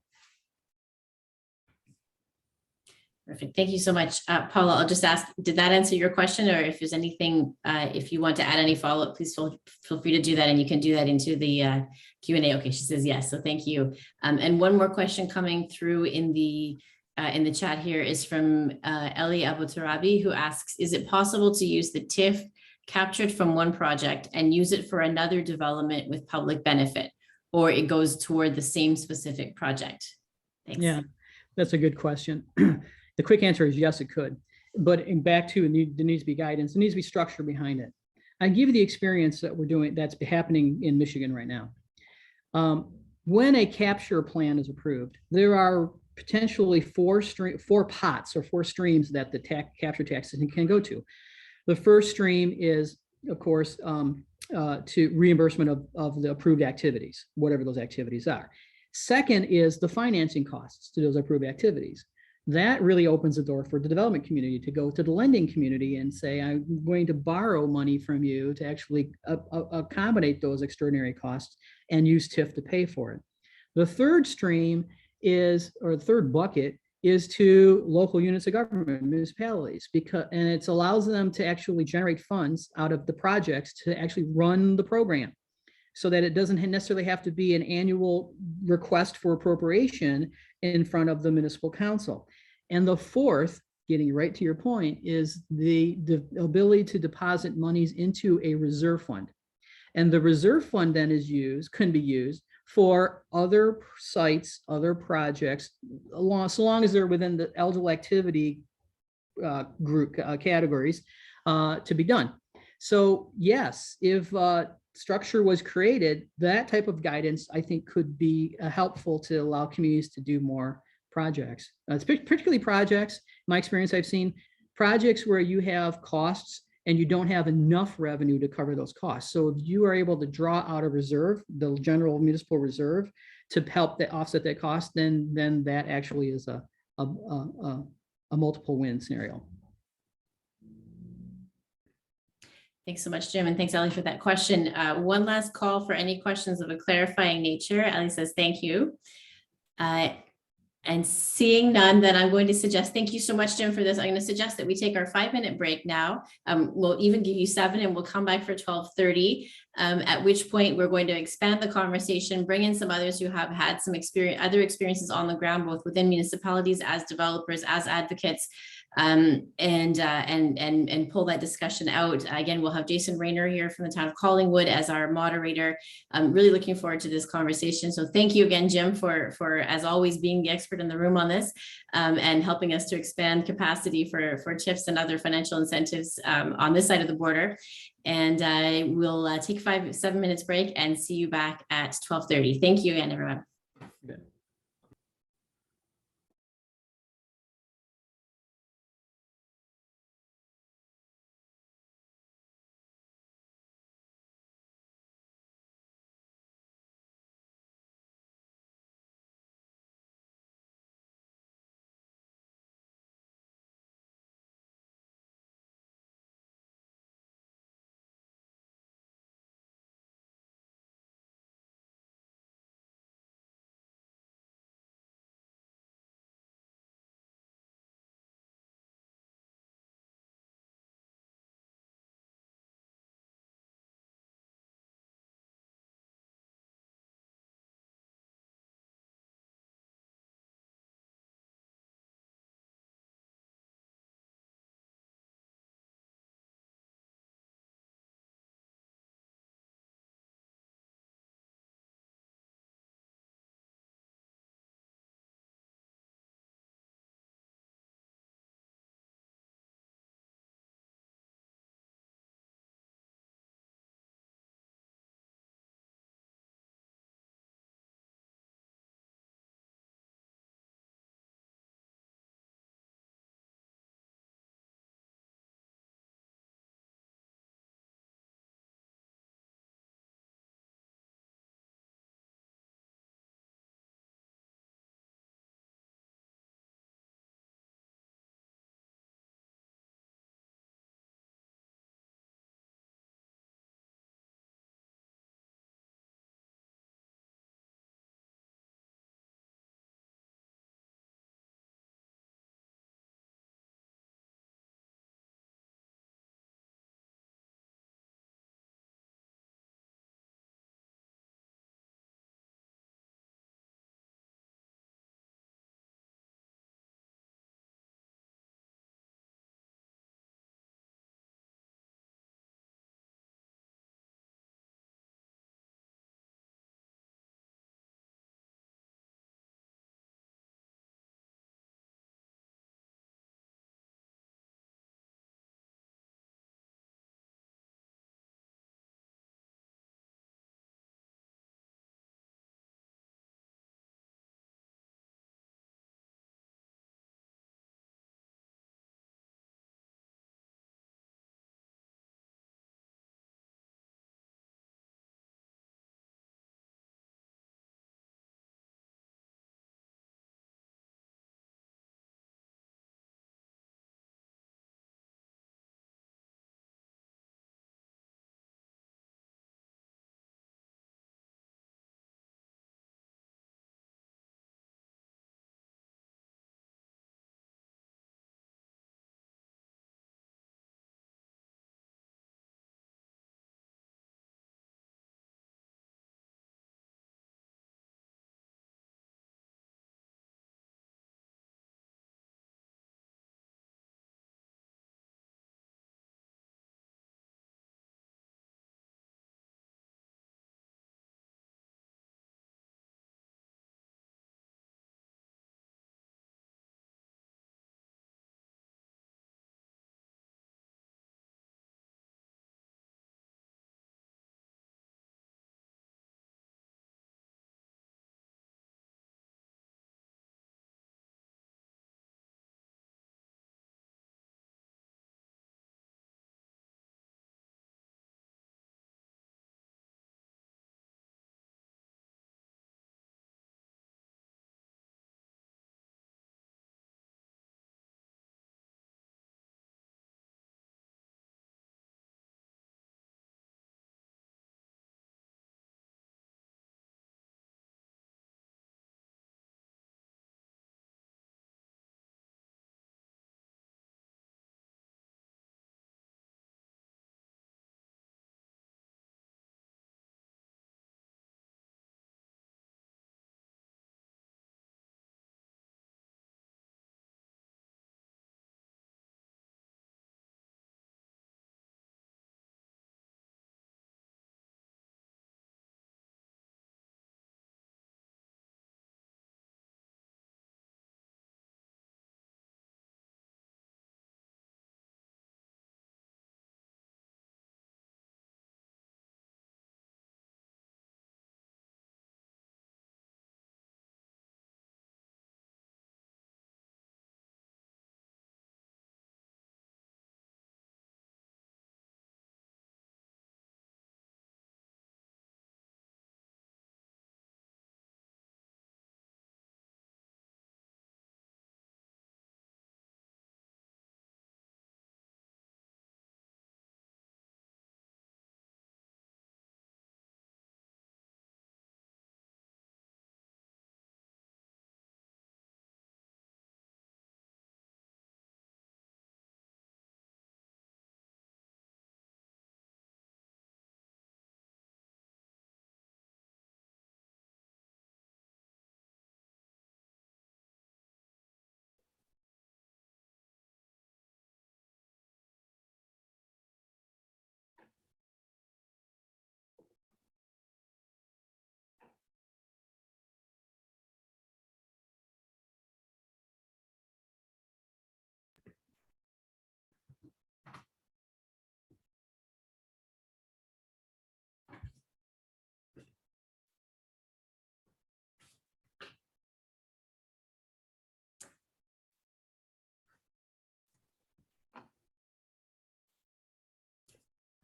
Perfect. Thank you so much. Paula, I'll just ask, did that answer your question? Or if there's anything, if you want to add any follow-up, please feel free to do that, and you can do that into the Q&A. Okay, she says yes, so thank you. And one more question coming through in the chat here is from Ellie Abutarabi, who asks, is it possible to use the TIF captured from one project and use it for another development with public benefit, or it goes toward the same specific project? Thanks. Yeah, that's a good question. The quick answer is yes, it could. But back to there needs to be guidance. There needs to be structure behind it. I give you the experience that we're doing that's happening in Michigan right now. When a capture plan is approved, there are potentially four pots or four streams that the capture tax can go to. The first stream is, of course, to reimbursement of the approved activities, whatever those activities are. Second is the financing costs to those approved activities. That really opens the door for the development community to go to the lending community and say, I'm going to borrow money from you to actually accommodate those extraordinary costs and use TIF to pay for it. The third stream is, or the third bucket, is to local units of government, municipalities, and it allows them to actually generate funds out of the projects to actually run the program, so that it doesn't necessarily have to be an annual request for appropriation in front of the municipal council. And the fourth, getting right to your point, is the ability to deposit monies into a reserve fund. And the reserve fund then can be used for other sites, other projects, so long as they're within the eligible activity group categories to be done. So yes, if structure was created, that type of guidance, I think, could be helpful to allow communities to do more projects. Particularly projects, my experience I've seen, projects where you have costs and you don't have enough revenue to cover those costs. So if you are able to draw out a reserve, the general municipal reserve, to help that offset that cost, then that actually is a multiple win scenario. Thanks so much, Jim, and thanks, Ellie, for that question. One last call for any questions of a clarifying nature. Ellie says, thank you. And seeing none, then I'm going to suggest, thank you so much, Jim, for this. I'm going to suggest that we take our 5-minute break now. We'll even give you 7 and we'll come back for 12:30, at which point we're going to expand the conversation, bring in some others who have had some other experiences on the ground, both within municipalities, as developers, as advocates, and pull that discussion out. Again, we'll have Jason Rayner here from the town of Collingwood as our moderator. I'm really looking forward to this conversation. So thank you again, Jim, for as always being the expert in the room on this, and helping us to expand capacity for TIFs and other financial incentives on this side of the border. And we'll take 5-7 minutes break and see you back at 12:30. Thank you again, everyone. Good.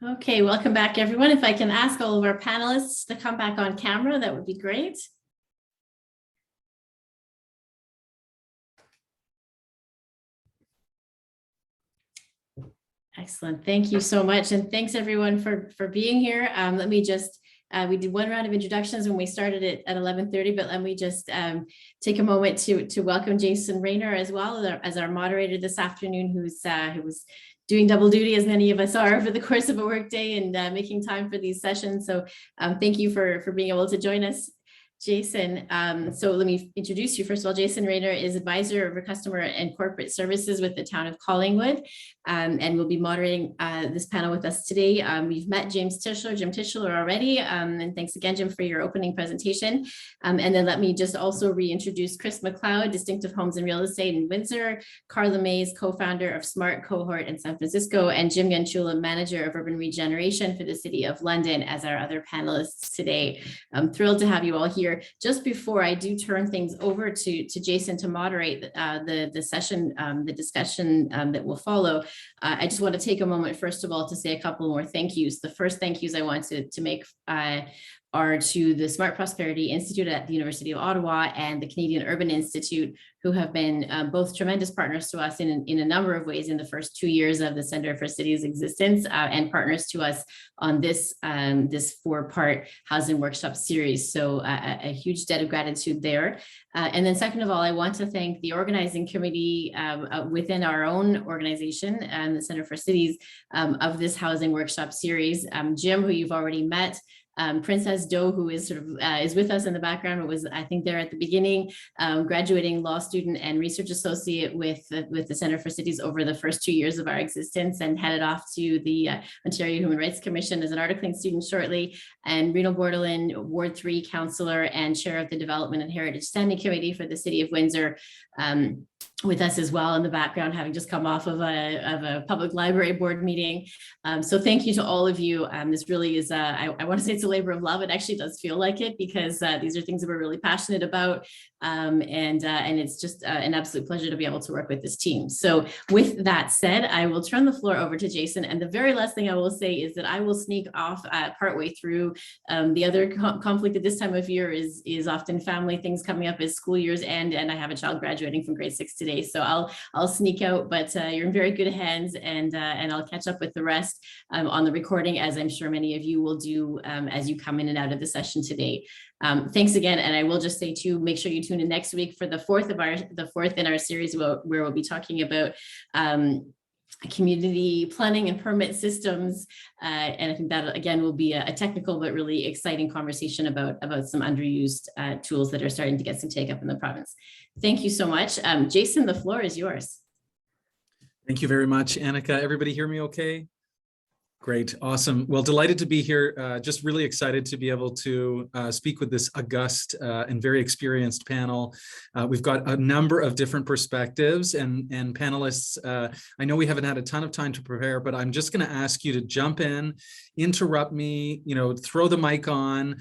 Okay, welcome back, everyone. If I can ask all of our panelists to come back on camera, that would be great. Excellent. Thank you so much. And thanks everyone for being here. Let me just, we did one round of introductions when we started it at 11:30, but let me just take a moment to welcome Jason Rayner as well as our moderator this afternoon, who was doing double duty as many of us are over the course of a workday and making time for these sessions. So thank you for being able to join us, Jason. So let me introduce you. First of all, Jason Rayner is advisor of customer and corporate services with the town of Collingwood, and will be moderating this panel with us today. We've met Jim Tischler already, and thanks again, Jim, for your opening presentation. And then let me just also reintroduce Chris McLeod, Distinctive Homes and Real Estate in Windsor, Carla Mays, co-founder of Smart Cohort in San Francisco, and Jim Ganchula, manager of urban regeneration for the City of London, as our other panelists today. I'm thrilled to have you all here. Just before I do turn things over to Jason to moderate the session, the discussion that will follow, I just want to take a moment, first of all, to say a couple more thank yous. The first thank yous I want to make are to the Smart Prosperity Institute at the University of Ottawa and the Canadian Urban Institute, who have been both tremendous partners to us in a number of ways in the first 2 years of the Center for Cities' existence, and partners to us on this 4-part housing workshop series. So a huge debt of gratitude there. And then second of all, I want to thank the organizing committee within our own organization and the Center for Cities of this housing workshop series. Jim, who you've already met, Princess Doe, who is is with us in the background, but was, I think, there at the beginning, graduating law student and research associate with the Center for Cities over the first 2 years of our existence, and headed off to the Ontario Human Rights Commission as an articling student shortly. And Reno Bordelin, Ward 3 councillor and chair of the Development and Heritage Standing Committee for the City of Windsor, with us as well in the background, having just come off of a public library board meeting. So thank you to all of you. This really is, I want to say it's a labor of love. It actually does feel like it, because these are things that we're really passionate about. And it's just an absolute pleasure to be able to work with this team. So with that said, I will turn the floor over to Jason. And the very last thing I will say is that I will sneak off partway through. The other conflict at this time of year is often family things coming up as school years end, and I have a child graduating from grade 6 today. So I'll sneak out, but you're in very good hands, and I'll catch up with the rest on the recording, as I'm sure many of you will do as you come in and out of the session today. Thanks again, and I will just say too, make sure you tune in next week for the fourth in our series, where we'll be talking about community planning and permit systems, and I think that again will be a technical but really exciting conversation about some underused tools that are starting to get some take up in the province. Thank you so much. Jason, the floor is yours. Thank you very much, Annika. Everybody hear me okay? Great, awesome. Well, delighted to be here. Just really excited to be able to speak with this august and very experienced panel. We've got a number of different perspectives and panelists. I know we haven't had a ton of time to prepare, but I'm just going to ask you to jump in, interrupt me, throw the mic on,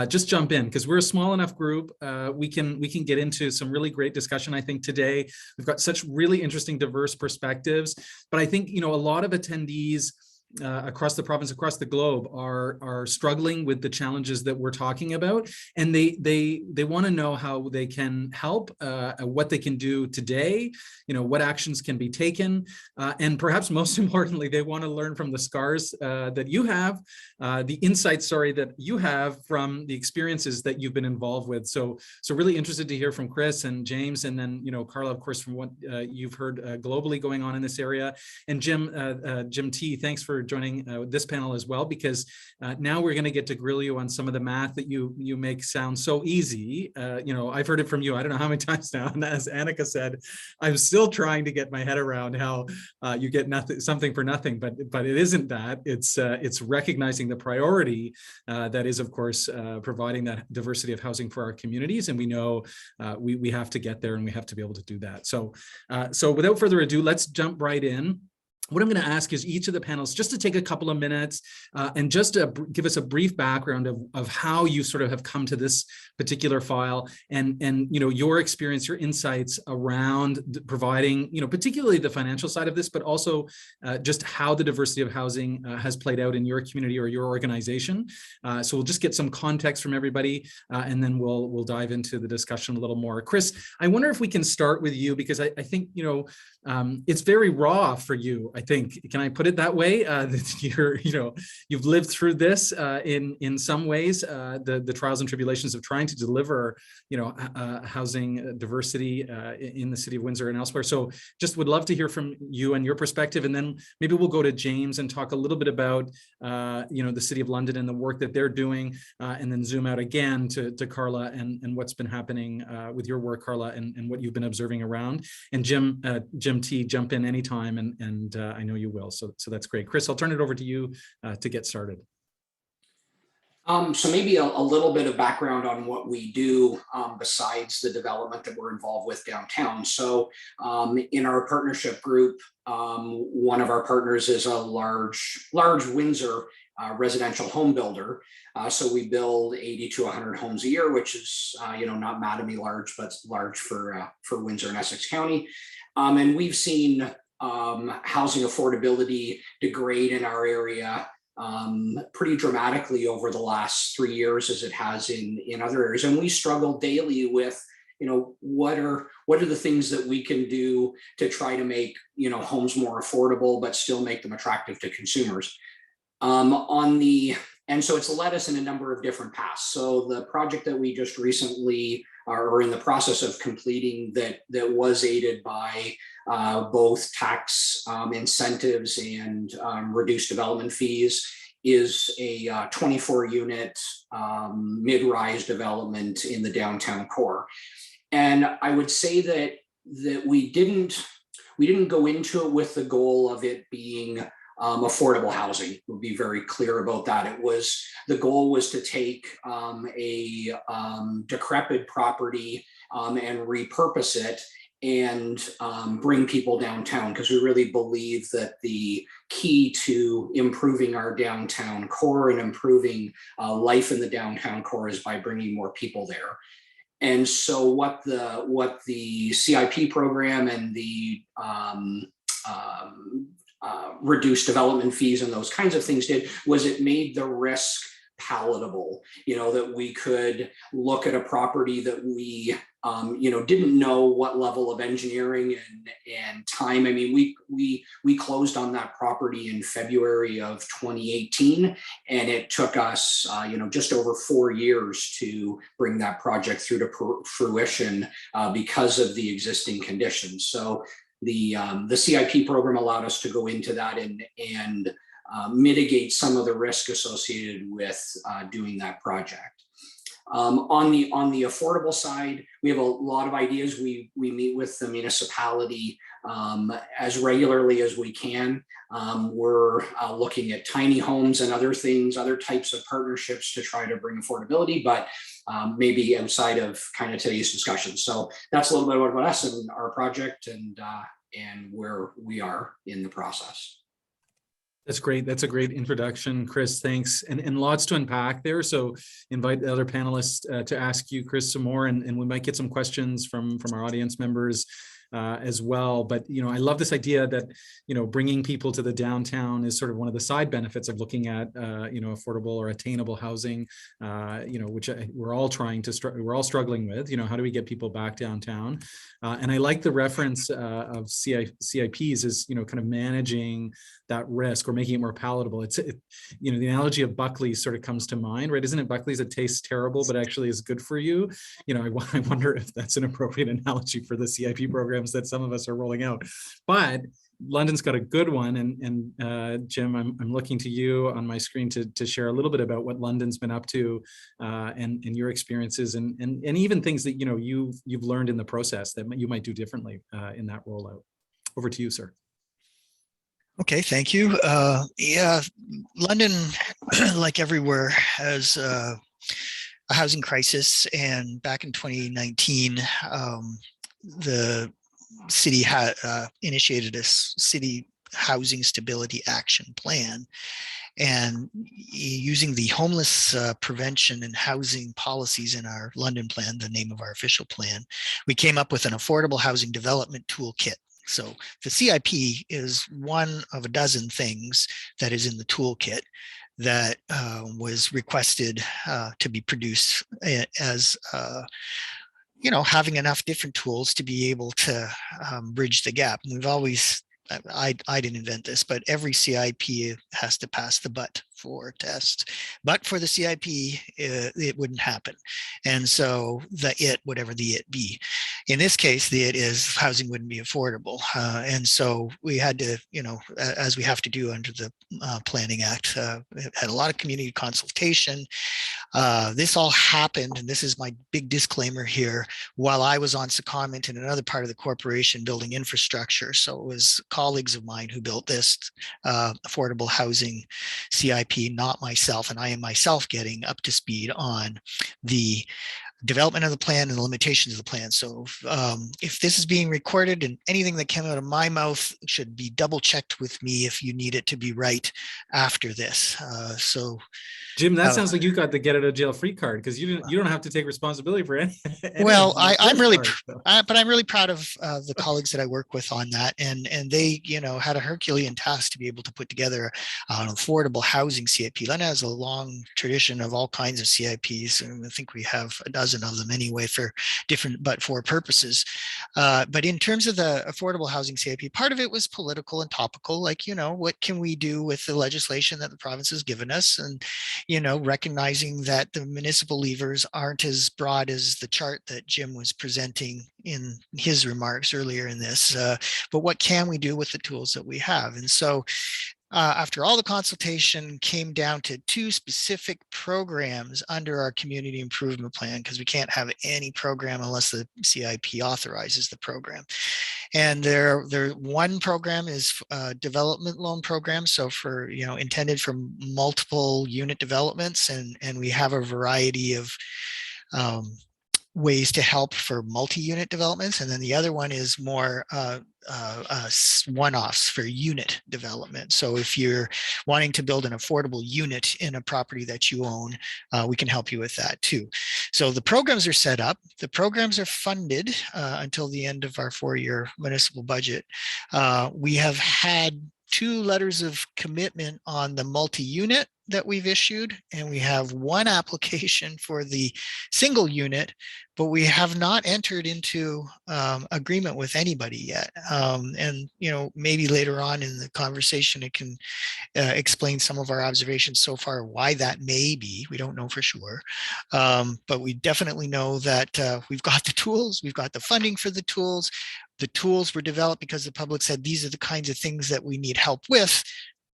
just jump in, because we're a small enough group. We can get into some really great discussion. I think today we've got such really interesting, diverse perspectives, but I think, a lot of attendees across the province, across the globe, are struggling with the challenges that we're talking about, and they want to know how they can help, what they can do today, what actions can be taken, and perhaps most importantly, they want to learn from the scars that you have, the insights, that you have from the experiences that you've been involved with. So really interested to hear from Chris and James, and then Carla, of course, from what you've heard globally going on in this area, and Jim T. Thanks for joining this panel as well, because now we're going to get to grill you on some of the math that you make sound so easy. I've heard it from you, I don't know how many times now, and as Annika said, I'm still trying to get my head around how you get something for nothing, but it isn't that. It's recognizing the priority that is, of course, providing that diversity of housing for our communities, and we know we have to get there, and we have to be able to do that. So without further ado, let's jump right in. what I'm going to ask is each of the panelists just to take a couple of minutes and just to give us a brief background of how you sort of have come to this particular file and your experience, your insights around providing, particularly the financial side of this, but also just how the diversity of housing has played out in your community or your organization. So we'll just get some context from everybody and then we'll dive into the discussion a little more. Chris, I wonder if we can start with you because I think, it's very raw for you. I think, can I put it that way? That you've lived through this in some ways, the trials and tribulations of trying to deliver, housing diversity in the city of Windsor and elsewhere. So just would love to hear from you and your perspective, and then maybe we'll go to James and talk a little bit about, the City of London and the work that they're doing, and then zoom out again to Carla and what's been happening with your work, Carla, and what you've been observing around. And Jim T, jump in anytime, and I know you will. So that's great. Chris, I'll turn it over to you to get started. So maybe a little bit of background on what we do besides the development that we're involved with downtown. So in our partnership group, one of our partners is a large Windsor residential home builder. So we build 80 to 100 homes a year, which is not madamly large, but large for Windsor and Essex County. And we've seen housing affordability degrade in our area pretty dramatically over the last 3 years, as it has in other areas. And we struggle daily with, what are the things that we can do to try to make, homes more affordable, but still make them attractive to consumers. And so it's led us in a number of different paths. So the project that we just recently are in the process of completing that was aided by both tax incentives and reduced development fees is a 24-unit mid-rise development in the downtown core. And I would say that we didn't go into it with the goal of it being affordable housing. We'll be very clear about that. The goal was to take a decrepit property and repurpose it and bring people downtown, because we really believe that the key to improving our downtown core and improving life in the downtown core is by bringing more people there. And so what the CIP program and the reduced development fees and those kinds of things did was it made the risk palatable, that we could look at a property that we didn't know what level of engineering and time. I mean, we closed on that property in February of 2018, and it took us just over 4 years to bring that project through to fruition because of the existing conditions. So the CIP program allowed us to go into that and mitigate some of the risk associated with doing that project. On the affordable side, we have a lot of ideas. We meet with the municipality as regularly as we can. We're looking at tiny homes and other things, other types of partnerships to try to bring affordability, but maybe outside of kind of today's discussion. So that's a little bit about us and our project and where we are in the process. That's great. That's a great introduction, Chris. Thanks. And lots to unpack there. So invite the other panelists to ask you, Chris, some more, and we might get some questions from our audience members as well. But, I love this idea that, bringing people to the downtown is sort of one of the side benefits of looking at, affordable or attainable housing, which we're all we're all struggling with, how do we get people back downtown? And I like the reference of CIPs as, kind of managing that risk or making it more palatable. The analogy of Buckley's sort of comes to mind, right? Isn't it Buckley's that tastes terrible, but actually is good for you? I wonder if that's an appropriate analogy for the CIP programs that some of us are rolling out. But London's got a good one, and Jim, I'm looking to you on my screen to share a little bit about what London's been up to, and your experiences, and even things that you've learned in the process that you might do differently in that rollout. Over to you, sir. Okay, thank you. Yeah, London, like everywhere, has a housing crisis, and back in 2019, the city had initiated a city Housing Stability Action Plan. And using the homeless prevention and housing policies in our London plan, the name of our official plan, we came up with an affordable housing development toolkit. So the CIP is one of a dozen things that is in the toolkit that was requested to be produced as having enough different tools to be able to bridge the gap. And we've always, I didn't invent this, but every CIP has to pass the but-for test. But for the CIP, it wouldn't happen. And so whatever the it be. In this case, the it is housing wouldn't be affordable. And so we had to, as we have to do under the Planning Act, had a lot of community consultation. This all happened, and this is my big disclaimer here, while I was on secondment in another part of the corporation building infrastructure. So it was colleagues of mine who built this affordable housing CIP, not myself. And I am myself getting up to speed on the development of the plan and the limitations of the plan. So if this is being recorded, and anything that came out of my mouth should be double checked with me if you need it to be right after this. So Jim, that sounds like you got the get out of jail free card, because you don't have to take responsibility for any well, I'm really, part, but I'm really proud of the colleagues that I work with on that, and they, had a Herculean task to be able to put together an affordable housing CIP. London has a long tradition of all kinds of CIPs, and I think we have a dozen of them anyway for different but-for purposes. But in terms of the affordable housing CIP, part of it was political and topical, like, what can we do with the legislation that the province has given us, and recognizing that the municipal levers aren't as broad as the chart that Jim was presenting in his remarks earlier in this, but what can we do with the tools that we have? And so after all the consultation, came down to two specific programs under our community improvement plan, because we can't have any program unless the CIP authorizes the program. And one program is a development loan program. So for, intended for multiple unit developments. And we have a variety of ways to help for multi-unit developments. And then the other one is more one-offs for unit development. So if you're wanting to build an affordable unit in a property that you own, we can help you with that too. So the programs are set up. The programs are funded until the end of our 4-year municipal budget. We have had 2 letters of commitment on the multi-unit that we've issued, and we have 1 application for the single unit, but we have not entered into agreement with anybody yet. And maybe later on in the conversation, it can explain some of our observations so far, why that may be. We don't know for sure, but we definitely know that we've got the tools, we've got the funding for the tools. The tools were developed because the public said these are the kinds of things that we need help with,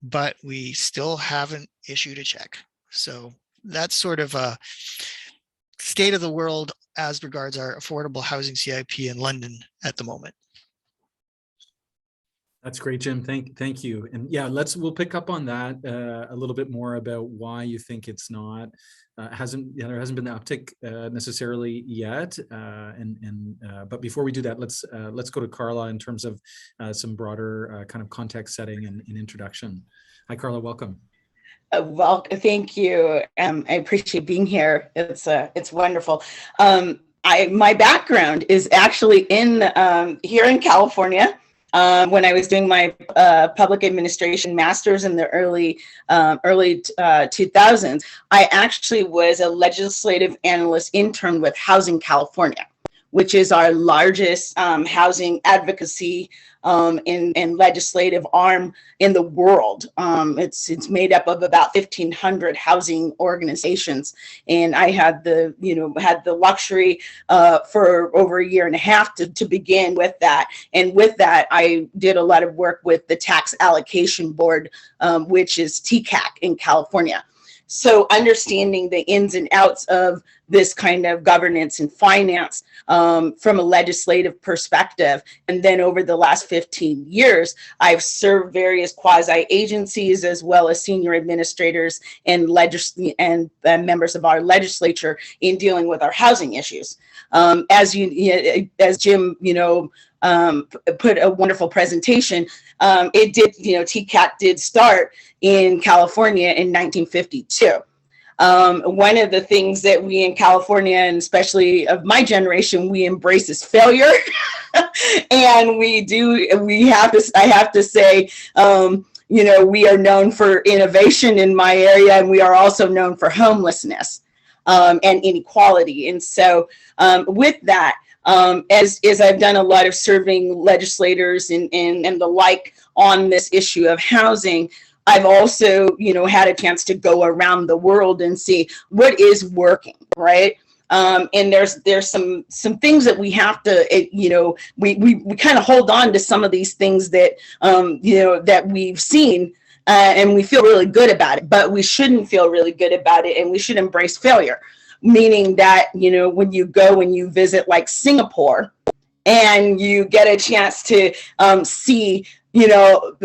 but we still haven't issued a check. So that's sort of a state of the world as regards our affordable housing CIP in London at the moment. That's great, Jim. Thank you. And yeah, we'll pick up on that a little bit more about why you think it's not there hasn't been the uptick necessarily yet. But before we do that, let's go to Carla in terms of some broader kind of context setting and introduction. Hi, Carla. Welcome. Well, thank you. I appreciate being here. It's wonderful. My background is actually here in California. When I was doing my public administration master's in the early 2000s, I actually was a legislative analyst intern with Housing California, which is our largest housing advocacy and legislative arm in the world. It's made up of about 1,500 housing organizations, and I had the luxury for over a year and a half to begin with that. And with that, I did a lot of work with the Tax Allocation Board, which is TCAC in California. So understanding the ins and outs of this kind of governance and finance from a legislative perspective. And then over the last 15 years, I've served various quasi agencies as well as senior administrators and members of our legislature in dealing with our housing issues. As Jim, put a wonderful presentation. It did, TCAT did start in California in 1952. One of the things that we in California, and especially of my generation, we embrace is failure. And I have to say, we are known for innovation in my area, and we are also known for homelessness and inequality. And so with that, as I've done a lot of serving legislators and the like on this issue of housing, I've also, had a chance to go around the world and see what is working, right? And there's some things that we have to, we kind of hold on to some of these things that, that we've seen, and we feel really good about it, but we shouldn't feel really good about it, and we should embrace failure. Meaning that, when you go and you visit like Singapore and you get a chance to see,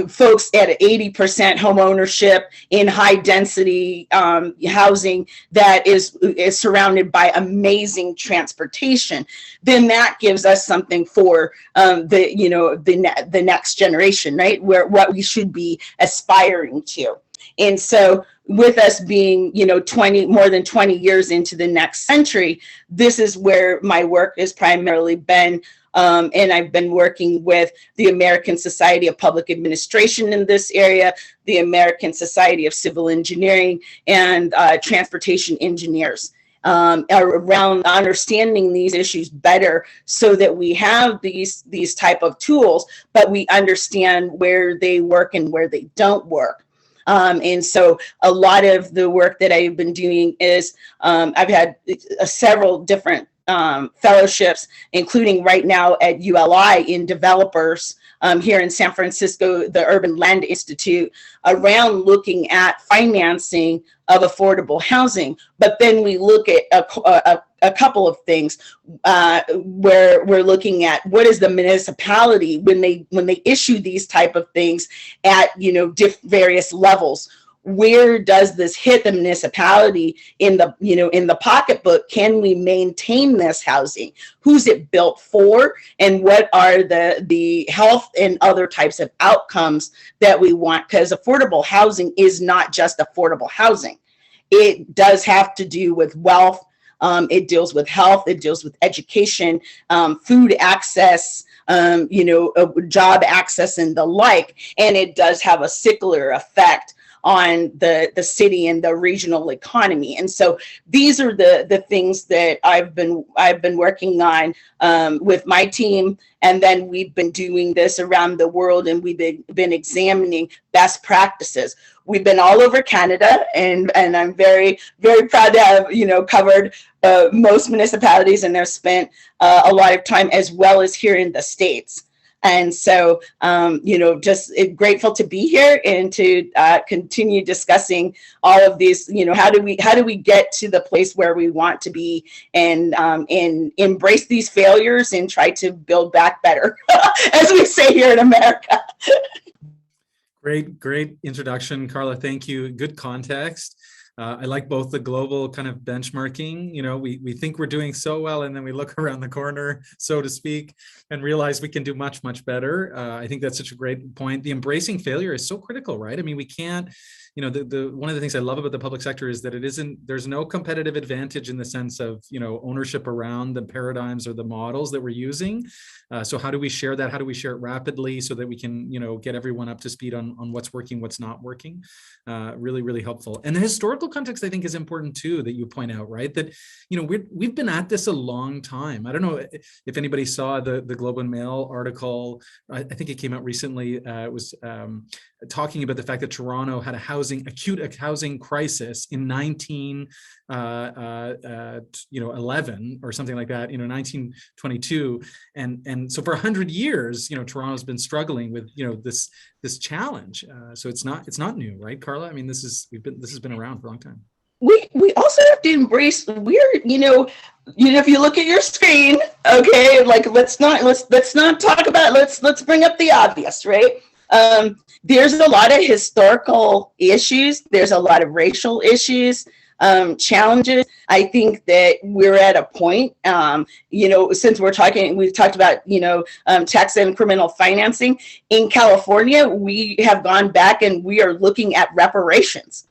folks at 80% home ownership in high density housing that is surrounded by amazing transportation, then that gives us something for the next generation, right? What we should be aspiring to. And so with us being, more than 20 years into the next century, this is where my work has primarily been. And I've been working with the American Society of Public Administration in this area, the American Society of Civil Engineering, and transportation engineers around understanding these issues better so that we have these type of tools, but we understand where they work and where they don't work. And so a lot of the work that I've been doing is I've had several different fellowships, including right now at ULI in developers here in San Francisco, the Urban Land Institute, around looking at financing of affordable housing. But then we look at a couple of things where we're looking at what is the municipality when they issue these type of things at various levels. Where does this hit the municipality in the pocketbook? Can we maintain this housing? Who's it built for? And what are the health and other types of outcomes that we want? Because affordable housing is not just affordable housing. It does have to do with wealth. It deals with health. It deals with education, food access, job access and the like. And it does have a secular effect on the city and the regional economy. And so these are the things that I've been working on with my team. And then we've been doing this around the world, and we've been examining best practices. We've been all over Canada, and I'm very, very proud to have, covered most municipalities, and have spent a lot of time as well as here in the States. And so, just grateful to be here and to continue discussing all of these, how do we get to the place where we want to be, and embrace these failures and try to build back better, as we say here in America. Great introduction, Carla. Thank you. Good context. I like both the global kind of benchmarking. We think we're doing so well, and then we look around the corner, so to speak, and realize we can do much, much better. I think that's such a great point. The embracing failure is so critical, right? I mean, we can't, one of the things I love about the public sector is that there's no competitive advantage in the sense of, ownership around the paradigms or the models that we're using. So how do we share that? How do we share it rapidly so that we can, get everyone up to speed on what's working, what's not working? Really, really helpful. And the historical context, I think, is important too, that you point out, right? That, we've been at this a long time. I don't know if anybody saw the Globe and Mail article. I think it came out recently. It was talking about the fact that Toronto had acute housing crisis in 1911 or something like that, 1922. And so for 100 years, Toronto's been struggling with, this challenge. So it's not new, right, Carla? I mean, this has been around for a long time. we also have to embrace if you look at your screen, okay, like let's not talk about let's bring up the obvious, right? There's a lot of historical issues. There's a lot of racial issues, challenges. I think that we're at a point, since we've talked about, tax incremental financing in California, we have gone back and we are looking at reparations.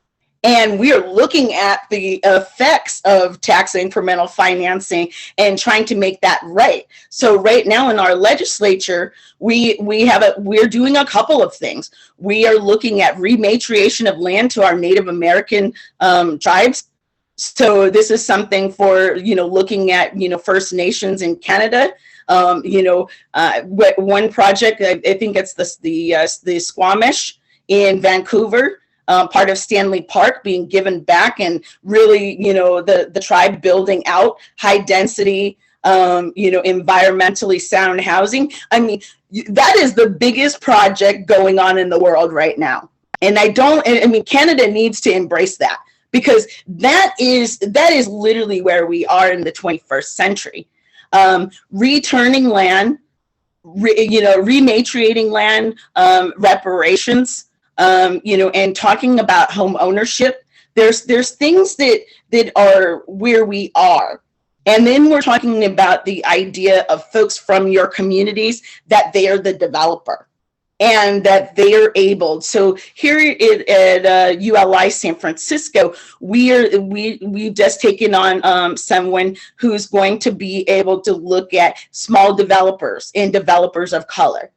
And we are looking at the effects of tax incremental financing and trying to make that right. So right now in our legislature, we're doing a couple of things. We are looking at rematriation of land to our Native American tribes. So this is something for, looking at, First Nations in Canada. One project, I think it's the Squamish in Vancouver. Part of Stanley Park being given back, and really, the tribe building out high density, environmentally sound housing. I mean, that is the biggest project going on in the world right now. And Canada needs to embrace that, because that is literally where we are in the 21st century. Returning land, rematriating land, reparations, and talking about home ownership. There's things that are where we are. And then we're talking about the idea of folks from your communities, that they are the developer and that they are able. So here at ULI San Francisco, we've just taken on someone who's going to be able to look at small developers and developers of color,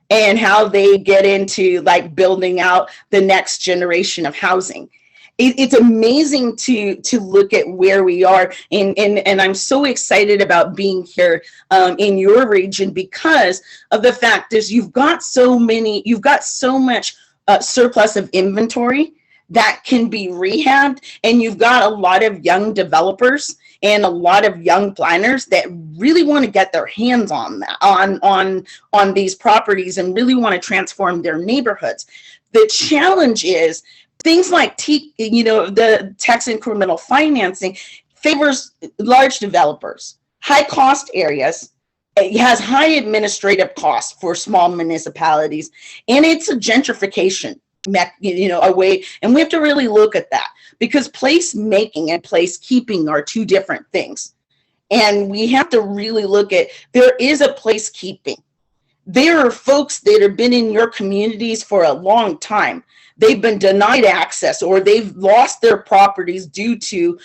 and how they get into like building out the next generation of housing. It's amazing to look at where we are, and I'm so excited about being here in your region, because of the fact is you've got so much surplus of inventory that can be rehabbed, and you've got a lot of young developers and a lot of young planners that really want to get their hands on that, on these properties, and really want to transform their neighborhoods. The challenge is things like the tax incremental financing favors large developers, high cost areas. It has high administrative costs for small municipalities, and it's a gentrification a way, and we have to really look at that, because place making and place keeping are two different things. And we have to really look at, there is a place keeping. There are folks that have been in your communities for a long time. They've been denied access, or they've lost their properties due to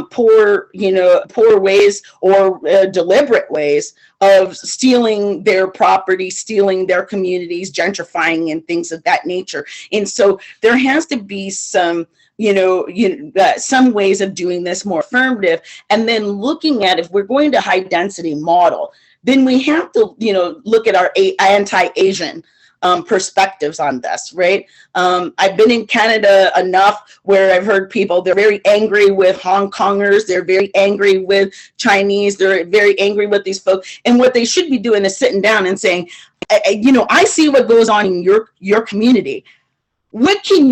poor ways, or deliberate ways of stealing their property, stealing their communities, gentrifying, and things of that nature. And so there has to be some some ways of doing this more affirmative, and then looking at, if we're going to high density model, then we have to look at our anti-Asian perspectives on this, right? I've been in Canada enough where I've heard people, they're very angry with Hong Kongers, they're very angry with Chinese, they're very angry with these folks, and what they should be doing is sitting down and saying, I see what goes on in your community. What can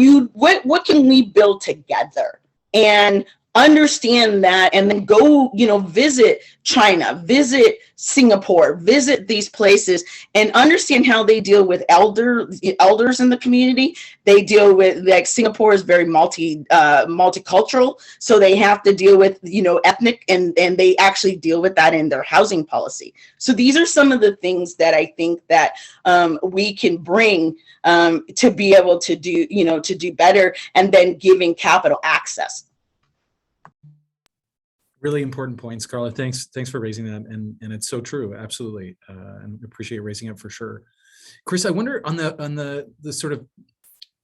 we build together? And understand that, and then go, visit China, visit Singapore, visit these places, and understand how they deal with elders in the community. They deal with, like, Singapore is very multicultural, so they have to deal with, ethnic, and they actually deal with that in their housing policy. So these are some of the things that I think that we can bring to be able to do, to do better, and then giving capital access. Really important points, Carla. Thanks for raising that, and it's so true, absolutely, and appreciate raising it for sure. Chris, I wonder on the sort of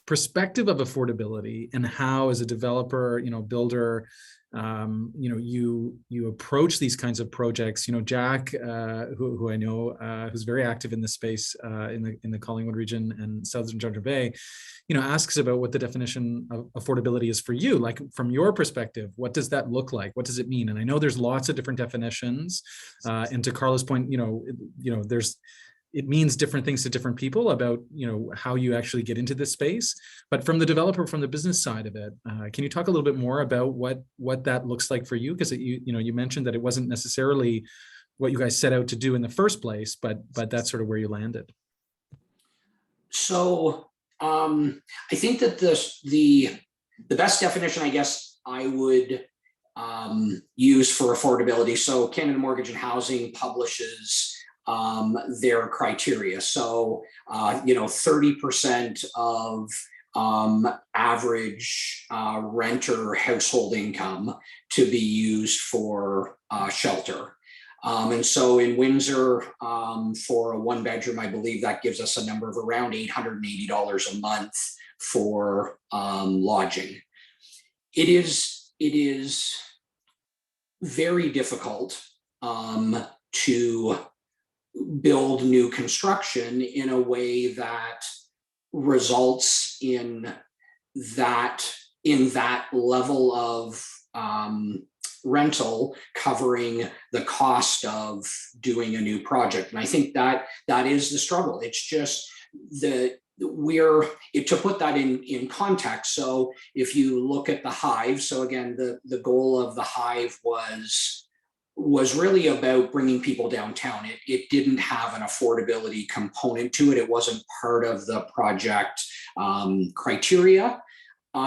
perspective of affordability, and how, as a developer, builder, you approach these kinds of projects. Jack, who I know, who's very active in this space in the Collingwood region and Southern Georgia Bay, asks about what the definition of affordability is for you. Like, from your perspective, what does that look like? What does it mean? And I know there's lots of different definitions. And to Carla's point, there's it means different things to different people about, how you actually get into this space. But from the developer, from the business side of it, can you talk a little bit more about what that looks like for you? Because you mentioned that it wasn't necessarily what you guys set out to do in the first place, but that's sort of where you landed. So I think that the best definition, I guess, I would use for affordability. So Canada Mortgage and Housing publishes their criteria. So 30% of average renter household income to be used for shelter. And so in Windsor, for a 1-bedroom, I believe that gives us a number of around $880 a month for lodging. It is very difficult to build new construction in a way that results in that level of rental covering the cost of doing a new project. And I think that is the struggle. It's just to put that in context. So if you look at the Hive, so again, the goal of the Hive was really about bringing people downtown. It didn't have an affordability component to it. It wasn't part of the project criteria.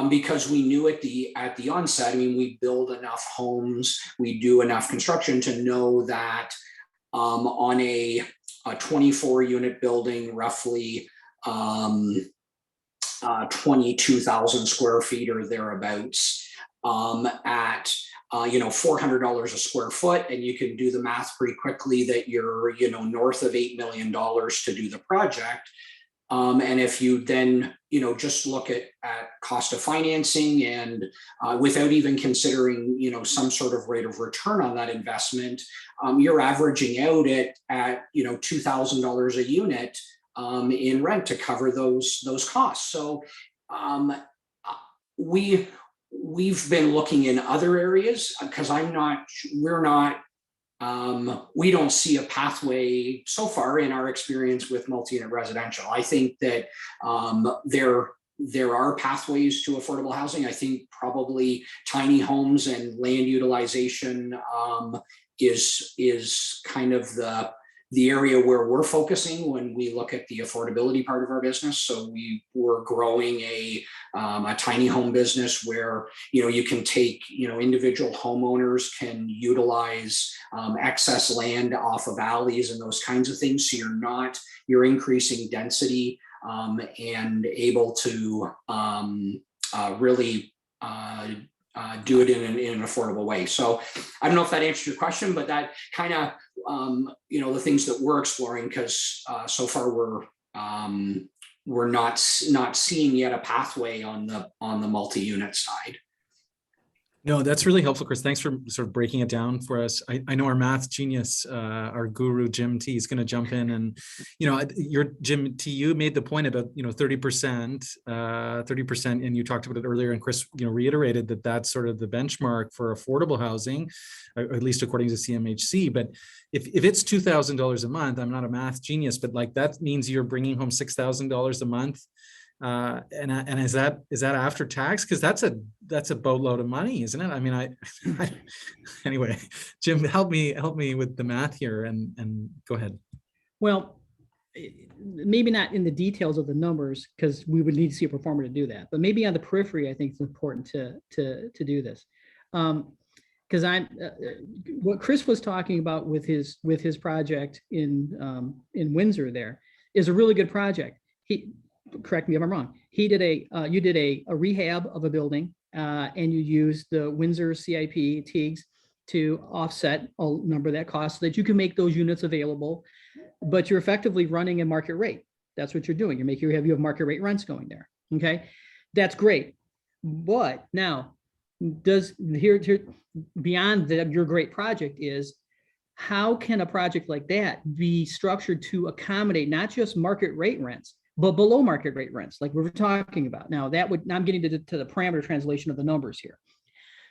Because we knew at the onset, we build enough homes, we do enough construction to know that on a 24-unit building, roughly 22,000 square feet or thereabouts, at $400 a square foot, and you can do the math pretty quickly that you're north of $8 million to do the project. And if you then, just look at cost of financing and without even considering, some sort of rate of return on that investment, you're averaging out at $2,000 a unit in rent to cover those costs. So we've been looking in other areas because we don't see a pathway so far in our experience with multi-unit residential. I think that there are pathways to affordable housing. I think probably tiny homes and land utilization is kind of the area where we're focusing when we look at the affordability part of our business. So we're growing a tiny home business where, you can take, individual homeowners can utilize excess land off of alleys and those kinds of things. So you're increasing density and able to really do it in an affordable way. So I don't know if that answered your question, but that kind of, the things that we're exploring, because so far we're not seeing yet a pathway on the multi-unit side. No, that's really helpful, Chris. Thanks for sort of breaking it down for us. I know our math genius, our guru, Jim T, is going to jump in. And, Jim T, you made the point about, 30%, and you talked about it earlier, and Chris, reiterated that that's sort of the benchmark for affordable housing, or at least according to CMHC. But if it's $2,000 a month, I'm not a math genius, but that means you're bringing home $6,000 a month. And is that after tax? Because that's a boatload of money, isn't it? Anyway, Jim, help me with the math here and go ahead. Well, maybe not in the details of the numbers, because we would need to see a performer to do that, but maybe on the periphery, I think it's important to do this. Because what Chris was talking about with his project in Windsor there is a really good project. Correct me if I'm wrong. You did a rehab of a building, and you used the Windsor CIP TIGs to offset a number of that cost so that you can make those units available, but you're effectively running a market rate. That's what you're doing. You have market rate rents going there. Okay, that's great. But now, beyond that, your great project is, how can a project like that be structured to accommodate not just market rate rents, but below market rate rents, like we were talking about? Now I'm getting to the parameter translation of the numbers here.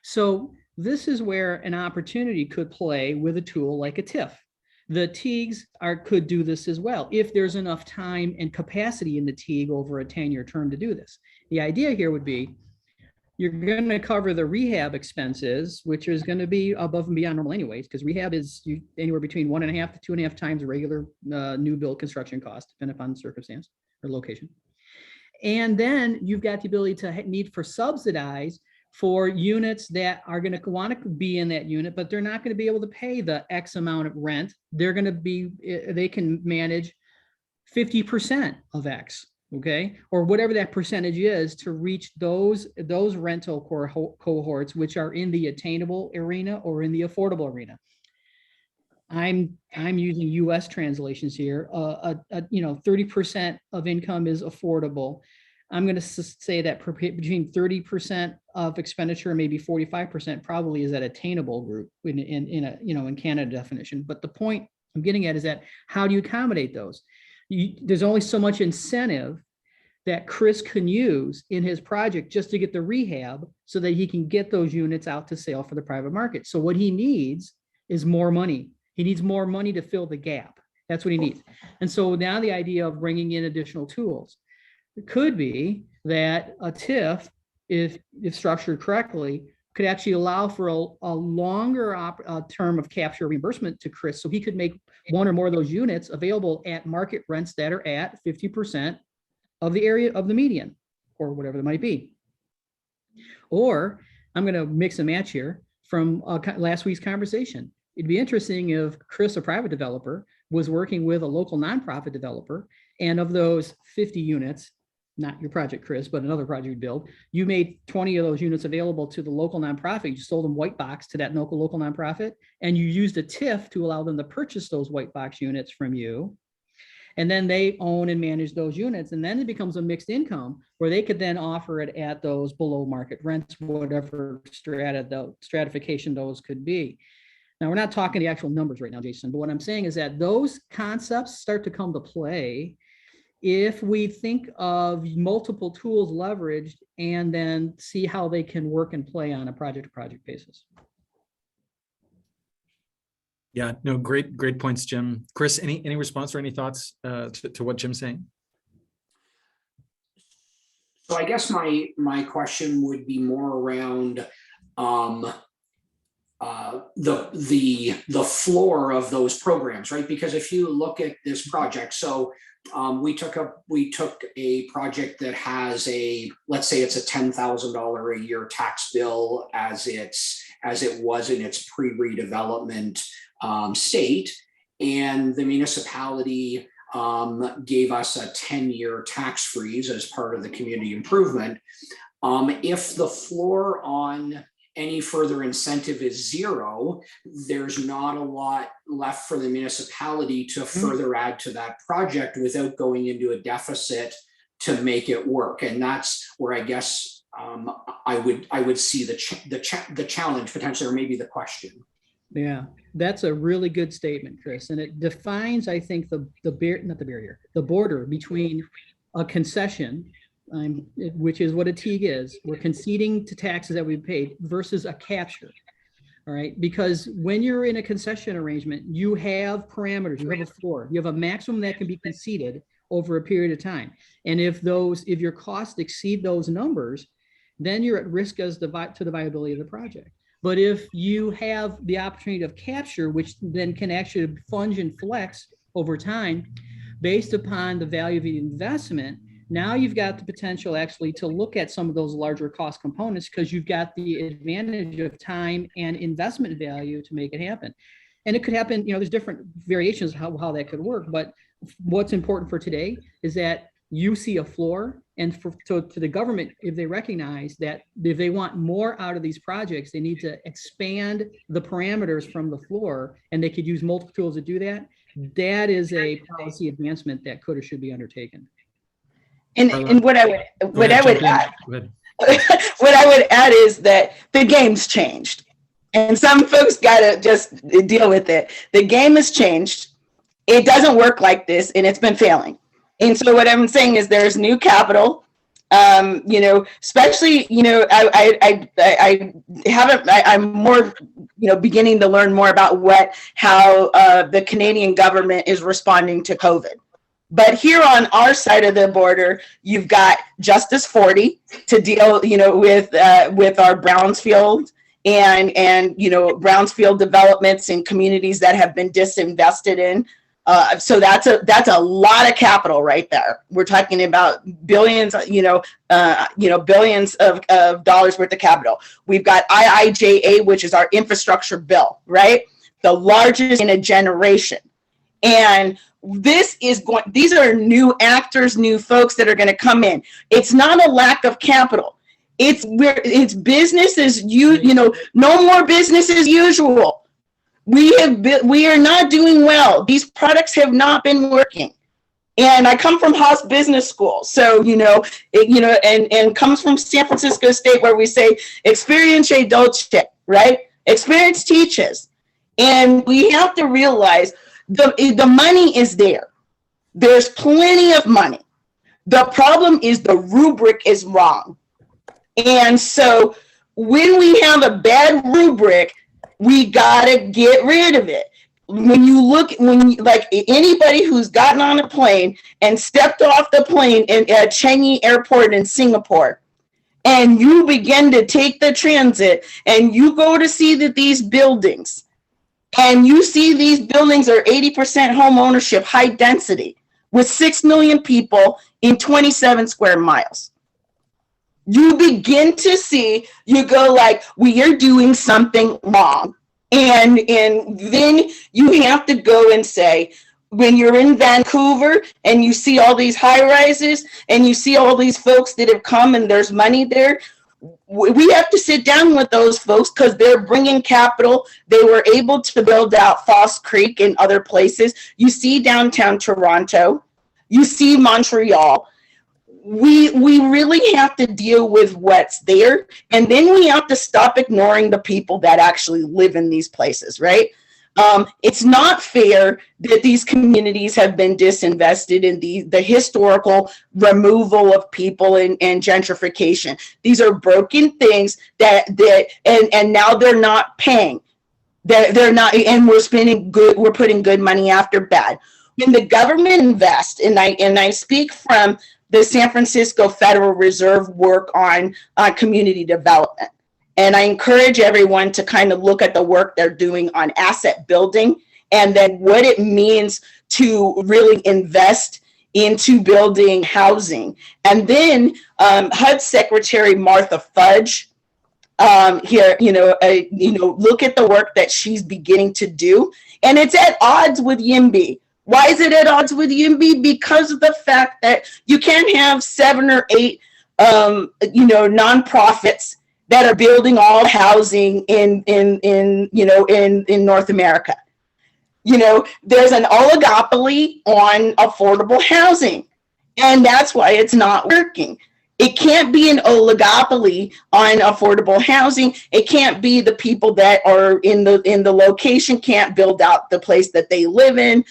So this is where an opportunity could play with a tool like a TIF, The TIGs could do this as well if there's enough time and capacity in the TIG over a 10-year term to do this. The idea here would be you're going to cover the rehab expenses, which is going to be above and beyond normal anyways, because rehab is anywhere between 1.5 to 2.5 times regular new build construction cost, depending upon the circumstance or location. And then you've got the ability to need for subsidize for units that are going to want to be in that unit, but they're not going to be able to pay the X amount of rent. They're going to be, they can manage 50% of X, okay? Or whatever that percentage is to reach those rental cohorts, which are in the attainable arena or in the affordable arena. I'm using US translations here. 30% of income is affordable. I'm going to say that between 30% of expenditure, maybe 45% probably is that attainable group in Canada definition. But the point I'm getting at is that how do you accommodate those? There's only so much incentive that Chris can use in his project just to get the rehab so that he can get those units out to sale for the private market. So what he needs is more money. He needs more money to fill the gap. That's what he needs. And so now the idea of bringing in additional tools. It could be that a TIF, if structured correctly, could actually allow for a longer term of capture reimbursement to Chris, so he could make one or more of those units available at market rents that are at 50% of the area of the median, or whatever it might be. Or I'm going to mix and match here from last week's conversation. It'd be interesting if Chris, a private developer, was working with a local nonprofit developer, and of those 50 units, not your project, Chris, but another project you build, you made 20 of those units available to the local nonprofit. You sold them white box to that local nonprofit, and you used a TIF to allow them to purchase those white box units from you. And then they own and manage those units. And then it becomes a mixed income where they could then offer it at those below market rents, whatever stratification those could be. Now, we're not talking the actual numbers right now, Jason, but what I'm saying is that those concepts start to come to play if we think of multiple tools leveraged and then see how they can work and play on a project-to-project basis. Yeah, no, great points, Jim. Chris, any response or any thoughts to what Jim's saying? So I guess my question would be more around the floor of those programs, right? Because if you look at this project, so we took a project that has let's say it's a $10,000 a year tax bill as it was in its pre-redevelopment state, and the municipality gave us a 10-year tax freeze as part of the community improvement. If the floor on any further incentive is zero, there's not a lot left for the municipality to further add to that project without going into a deficit to make it work. And that's where I guess I would see the challenge potentially, or maybe the question. Yeah, that's a really good statement, Chris. And it defines, I think, the border between a concession, which is what a TIG is. We're conceding to taxes that we've paid versus a capture. All right, because when you're in a concession arrangement, you have parameters, you have a floor, you have a maximum that can be conceded over a period of time. And if your costs exceed those numbers, then you're at risk as to the viability of the project. But if you have the opportunity of capture, which then can actually funge and flex over time based upon the value of the investment, now you've got the potential actually to look at some of those larger cost components because you've got the advantage of time and investment value to make it happen. And it could happen, there's different variations how that could work. But what's important for today is that you see a floor, and to the government, if they recognize that if they want more out of these projects, they need to expand the parameters from the floor, and they could use multiple tools to do that. That is a policy advancement that could or should be undertaken. And what I would add is that the game's changed, and some folks got to just deal with it. The game has changed. It doesn't work like this, and it's been failing. And so what I'm saying is there's new capital You know, especially, you know, I'm more, you know, beginning to learn more about how the Canadian government is responding to COVID. But here on our side of the border, you've got Justice 40 to deal, you know, with our brownfield and you know, brownfield developments in communities that have been disinvested in. So that's a lot of capital right there. We're talking about billions, billions of dollars worth of capital. We've got IIJA, which is our infrastructure bill, right? The largest in a generation. And these are new actors, new folks that are going to come in. It's not a lack of capital. It's business as no more business as usual. We are not doing well. These products have not been working. And I come from Haas Business School. So, and comes from San Francisco State, where we say, experience dolce, right? Experience teaches. And we have to realize the money is there. There's plenty of money. The problem is the rubric is wrong. And so when we have a bad rubric, we gotta get rid of it. Like anybody who's gotten on a plane and stepped off the plane at Changi Airport in Singapore, and you begin to take the transit and you go to see these buildings, and you see these buildings are 80% home ownership, high density, with 6 million people in 27 square miles. You begin to see, you go like, we are doing something wrong. And then you have to go and say, when you're in Vancouver and you see all these high rises and you see all these folks that have come and there's money there, we have to sit down with those folks because they're bringing capital. They were able to build out Foss Creek and other places. You see downtown Toronto, you see Montreal. We really have to deal with what's there, and then we have to stop ignoring the people that actually live in these places, right? It's not fair that these communities have been disinvested in the historical removal of people and gentrification. These are broken things and now they're not paying. They're not, and we're putting good money after bad. When the government invests, and I speak from the San Francisco Federal Reserve work on community development. And I encourage everyone to kind of look at the work they're doing on asset building and then what it means to really invest into building housing. And then HUD Secretary Martha Fudge here, look at the work that she's beginning to do. And it's at odds with YIMBY. Why is it at odds with YIMBY? Because of the fact that you can't have 7 or 8, nonprofits that are building all housing in North America. There's an oligopoly on affordable housing, and that's why it's not working. It can't be an oligopoly on affordable housing. It can't be the people that are in the location can't build out the place that they live in.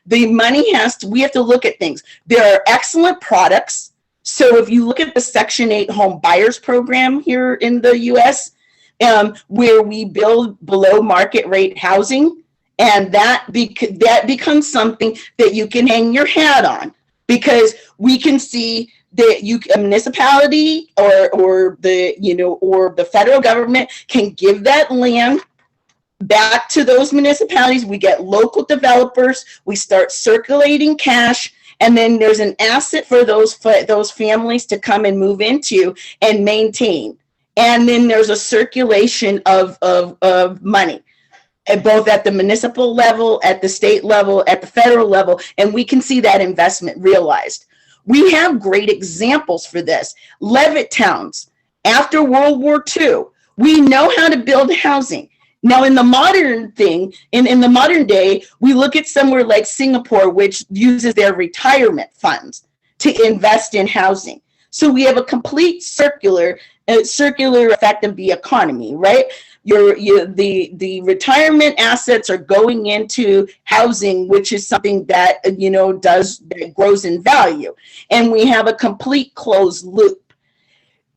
The money we have to look at things. There are excellent products. So if you look at the Section 8 home buyers program here in the US, where we build below market rate housing, and that becomes something that you can hang your hat on, because we can see that a municipality or the federal government can give that land back to those municipalities. We get local developers, we start circulating cash, and then there's an asset for those families to come and move into and maintain. And then there's a circulation of money, both at the municipal level, at the state level, at the federal level, and we can see that investment realized. We have great examples for this. Levitt towns, after World War II, we know how to build housing. Now, in the modern day, we look at somewhere like Singapore, which uses their retirement funds to invest in housing. So we have a complete circular effect of the economy, right? the retirement assets are going into housing, which is something that, that grows in value. And we have a complete closed loop.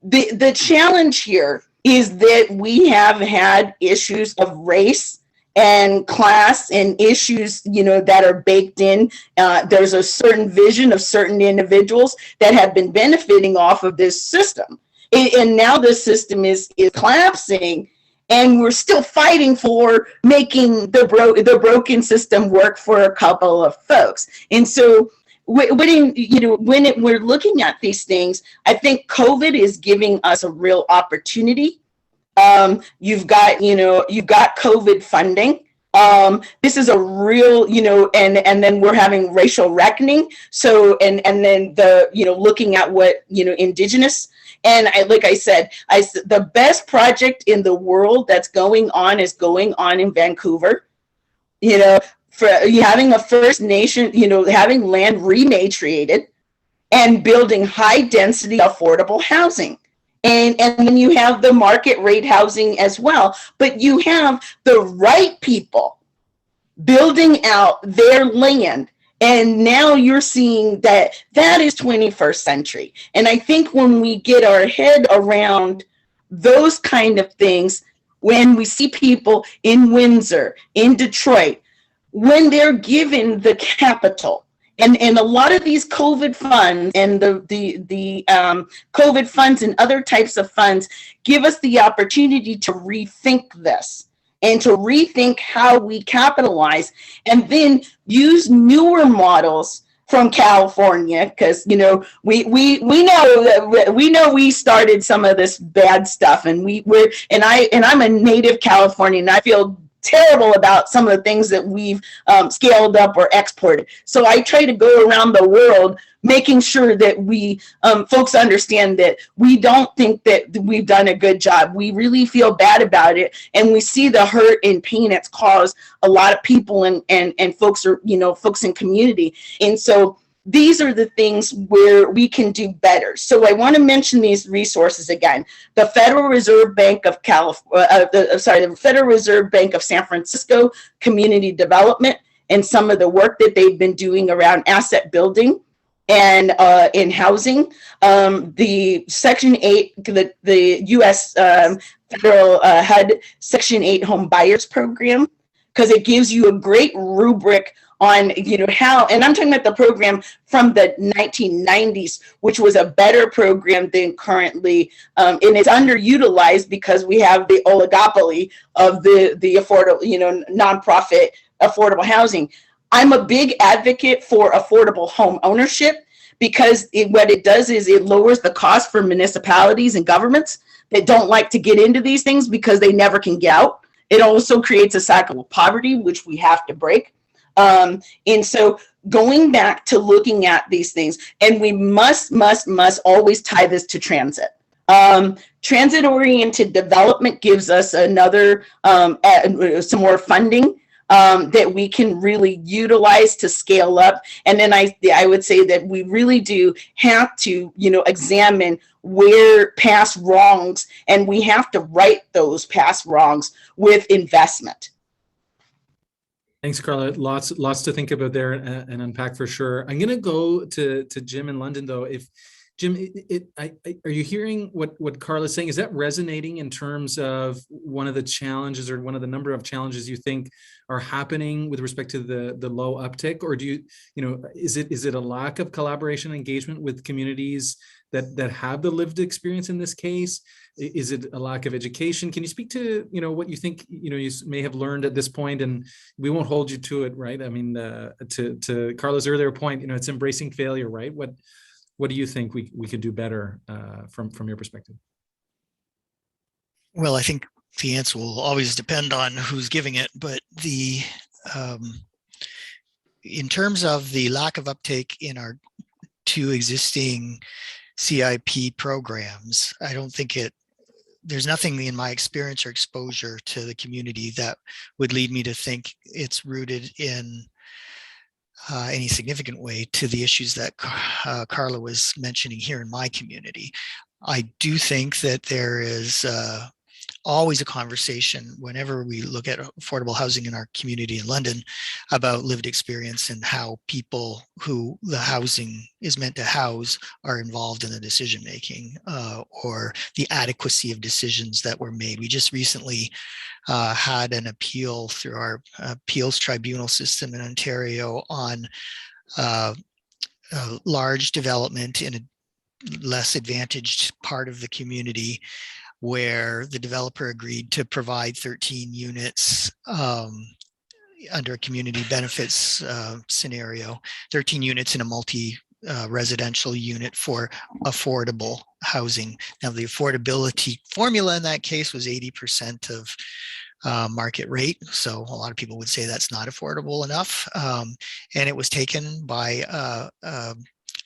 The challenge here is that we have had issues of race and class and issues, that are baked in. There's a certain vision of certain individuals that have been benefiting off of this system. And now the system is collapsing, and we're still fighting for making the broken system work for a couple of folks. And so when we're looking at these things, I think COVID is giving us a real opportunity. You've got COVID funding. This is a real, and then we're having racial reckoning. So, and then looking at what, Indigenous. And like I said, the best project in the world that's going on is going on in Vancouver. For having a First Nation, having land rematriated and building high density affordable housing. And then you have the market rate housing as well, but you have the right people building out their land. And now you're seeing that is 21st century. And I think when we get our head around those kind of things, when we see people in Windsor, in Detroit, when they're given the capital, and a lot of these COVID funds and the COVID funds and other types of funds give us the opportunity to rethink this and to rethink how we capitalize, and then use newer models from California, because we know we started some of this bad stuff, and I'm a native Californian, and I feel terrible about some of the things that we've scaled up or exported. So I try to go around the world making sure that we folks understand that we don't think that we've done a good job. We really feel bad about it, and we see the hurt and pain it's caused a lot of people and folks are folks in community. And so these are the things where we can do better. So I want to mention these resources again. The Federal Reserve Bank of the Federal Reserve Bank of San Francisco Community Development, and some of the work that they've been doing around asset building and in housing. The Section 8, the U.S. Federal HUD Section 8 Home Buyers Program, because it gives you a great rubric on how, and I'm talking about the program from the 1990s, which was a better program than currently, and it's underutilized because we have the oligopoly of the affordable, nonprofit affordable housing. I'm a big advocate for affordable home ownership, because what it does is it lowers the cost for municipalities and governments that don't like to get into these things because they never can get out. It also creates a cycle of poverty, which we have to break. And so going back to looking at these things, and we must always tie this to transit. Transit-oriented development gives us another, some more funding that we can really utilize to scale up. And then I would say that we really do have to, examine where past wrongs, and we have to right those past wrongs with investment. Thanks, Carla. Lots to think about there and unpack for sure. I'm going to go to Jim in London, though. If Jim, are you hearing what Carla's saying? Is that resonating in terms of one of the challenges, or one of the number of challenges you think are happening with respect to the low uptick? Or do is it a lack of collaboration and engagement with communities that have the lived experience in this case? Is it a lack of education? Can you speak to what you think you may have learned at this point? And we won't hold you to it, right? I mean, to Carla's earlier point, it's embracing failure, right? What do you think we could do better from your perspective? Well, I think the answer will always depend on who's giving it, but in terms of the lack of uptake in our two existing CIP programs, I don't think there's nothing in my experience or exposure to the community that would lead me to think it's rooted in any significant way to the issues that Carla was mentioning here in my community. I do think that there is always a conversation whenever we look at affordable housing in our community in London about lived experience and how people who the housing is meant to house are involved in the decision making, or the adequacy of decisions that were made. We just recently had an appeal through our appeals tribunal system in Ontario on a large development in a less advantaged part of the community, where the developer agreed to provide 13 units under a community benefits scenario, 13 units in a multi-residential unit for affordable housing. Now, the affordability formula in that case was 80% of market rate. So a lot of people would say that's not affordable enough. And it was taken by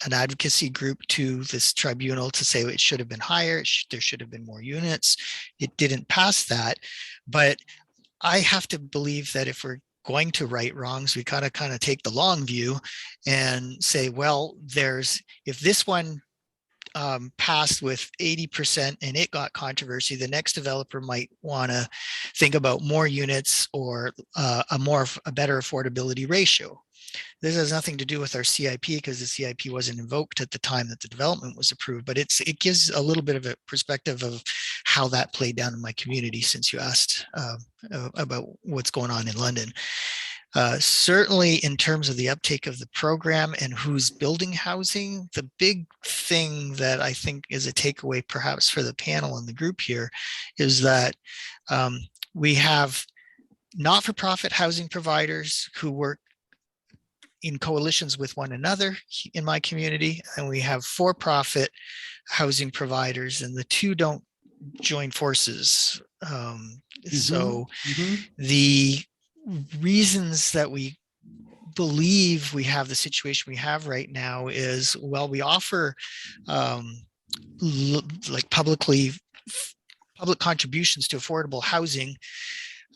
an advocacy group to this tribunal to say it should have been higher, there should have been more units. It didn't pass that. But I have to believe that if we're going to right wrongs, we gotta kind of take the long view and say, well, if this one passed with 80% and it got controversy, the next developer might want to think about more units or a better affordability ratio. This has nothing to do with our CIP because the CIP wasn't invoked at the time that the development was approved, but it gives a little bit of a perspective of how that played down in my community, since you asked about what's going on in London. Certainly in terms of the uptake of the program and who's building housing, the big thing that I think is a takeaway perhaps for the panel and the group here is that we have not-for-profit housing providers who work in coalitions with one another in my community, and we have for-profit housing providers, and the two don't join forces. So the reasons that we believe we have the situation we have right now is, well, we offer like public contributions to affordable housing.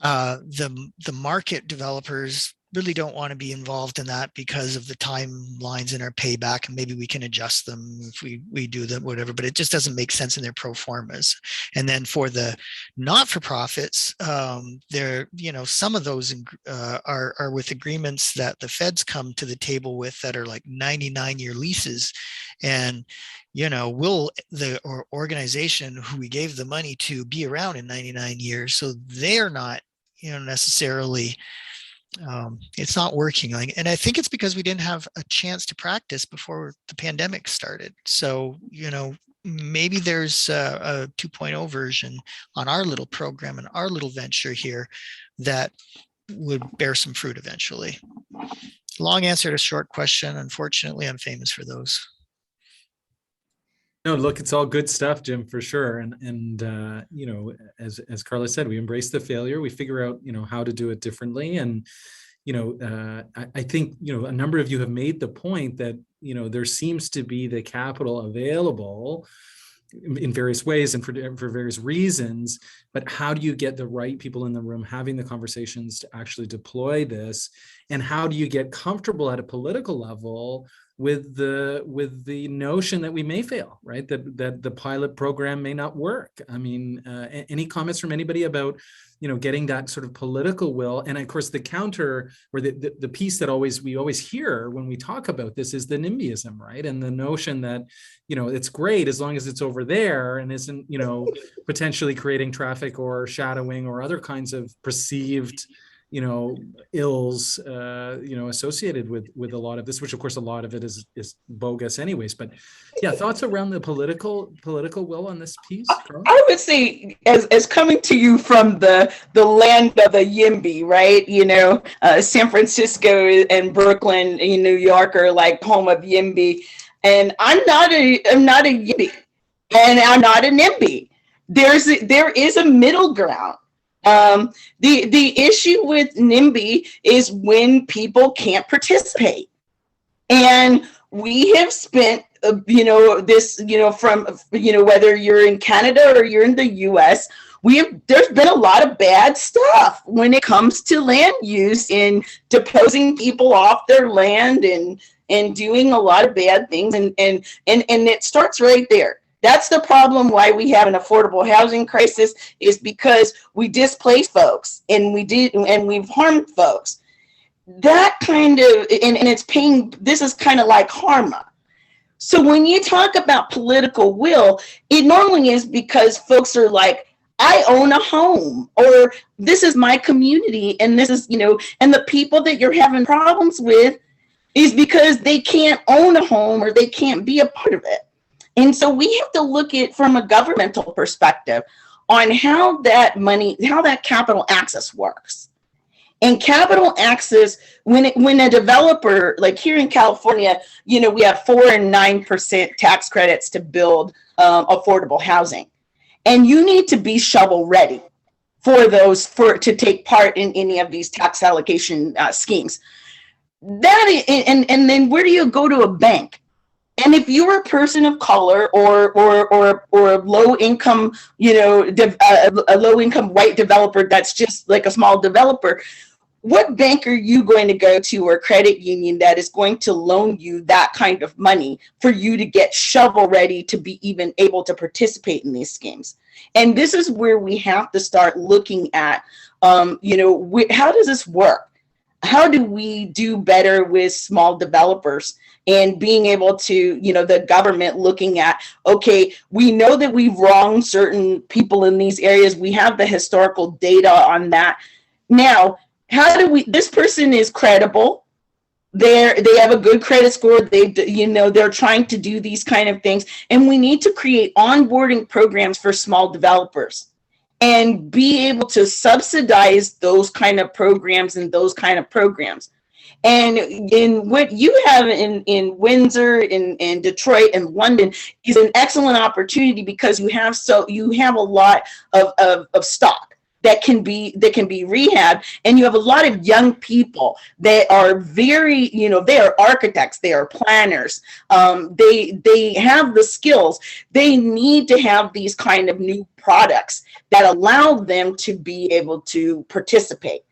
The market developers really don't want to be involved in that because of the timelines in our payback, and maybe we can adjust them if we do them, whatever, but it just doesn't make sense in their pro formas. And then for the not-for-profits, some of those are with agreements that the feds come to the table with that are like 99-year leases. And will the organization who we gave the money to be around in 99 years? So they're not, necessarily, it's not working. And I think it's because we didn't have a chance to practice before the pandemic started. So, maybe there's a 2.0 version on our little program and our little venture here that would bear some fruit eventually. Long answer to a short question. Unfortunately, I'm famous for those. No, look, it's all good stuff, Jim, for sure. And as Carla said, we embrace the failure. We figure out, how to do it differently. And, I think, a number of you have made the point that, there seems to be the capital available in various ways and for various reasons, but how do you get the right people in the room having the conversations to actually deploy this? And how do you get comfortable at a political level with the notion that we may fail, right? That the pilot program may not work. I mean, any comments from anybody about, getting that sort of political will? And of course, the counter or the piece that we always hear when we talk about this is the NIMBYism, right? And the notion that, it's great as long as it's over there and isn't, potentially creating traffic or shadowing or other kinds of perceived ills, associated with a lot of this, which of course a lot of it is bogus anyways. But yeah, thoughts around the political will on this piece? Carl? I would say, as coming to you from the land of the YIMBY, right? San Francisco and Brooklyn in New York are like home of YIMBY, and I'm not a YIMBY, and I'm not a NIMBY. There is a middle ground. The issue with NIMBY is when people can't participate. And we have spent, from, whether you're in Canada or you're in the US, there's been a lot of bad stuff when it comes to land use in deposing people off their land and doing a lot of bad things. And it starts right there. That's the problem why we have an affordable housing crisis, is because we displace folks and we've harmed folks. That kind of, and it's pain, this is kind of like karma. So when you talk about political will, it normally is because folks are like, I own a home, or this is my community, and this is, and the people that you're having problems with is because they can't own a home or they can't be a part of it. And so we have to look at from a governmental perspective on how that capital access works. And capital access, when a developer, like here in California, we have 4 and 9% tax credits to build affordable housing. And you need to be shovel ready to take part in any of these tax allocation schemes. And then where do you go to a bank? And if you're a person of color or a low income, a low income white developer that's just like a small developer, what bank are you going to go to, or credit union that is going to loan you that kind of money for you to get shovel ready to be even able to participate in these schemes? And this is where we have to start looking at, how does this work? How do we do better with small developers and being able to, the government looking at, okay, we know that we've wronged certain people in these areas. We have the historical data on that. Now, this person is credible. They have a good credit score. They're trying to do these kind of things. And we need to create onboarding programs for small developers and be able to subsidize those kind of programs and those kind of programs. And in what you have in Windsor, in Detroit, and London is an excellent opportunity, because you have a lot of stock that can be rehabbed, and you have a lot of young people that are very, they are architects, they are planners, they have the skills. They need to have these kind of new products that allow them to be able to participate.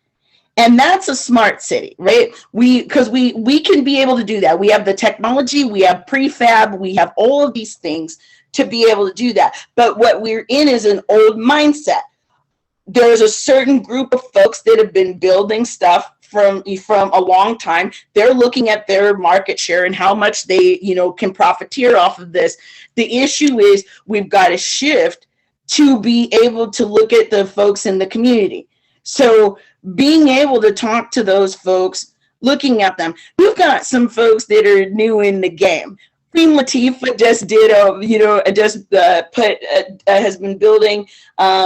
And that's a smart city, right? Because we can be able to do that. We have the technology, we have prefab, we have all of these things to be able to do that. But what we're in is an old mindset. There's a certain group of folks that have been building stuff from a long time. They're looking at their market share and how much they, can profiteer off of this. The issue is we've got to shift to be able to look at the folks in the community. So being able to talk to those folks, looking at them, you've got some folks that are new in the game. Queen Latifah just did has been building,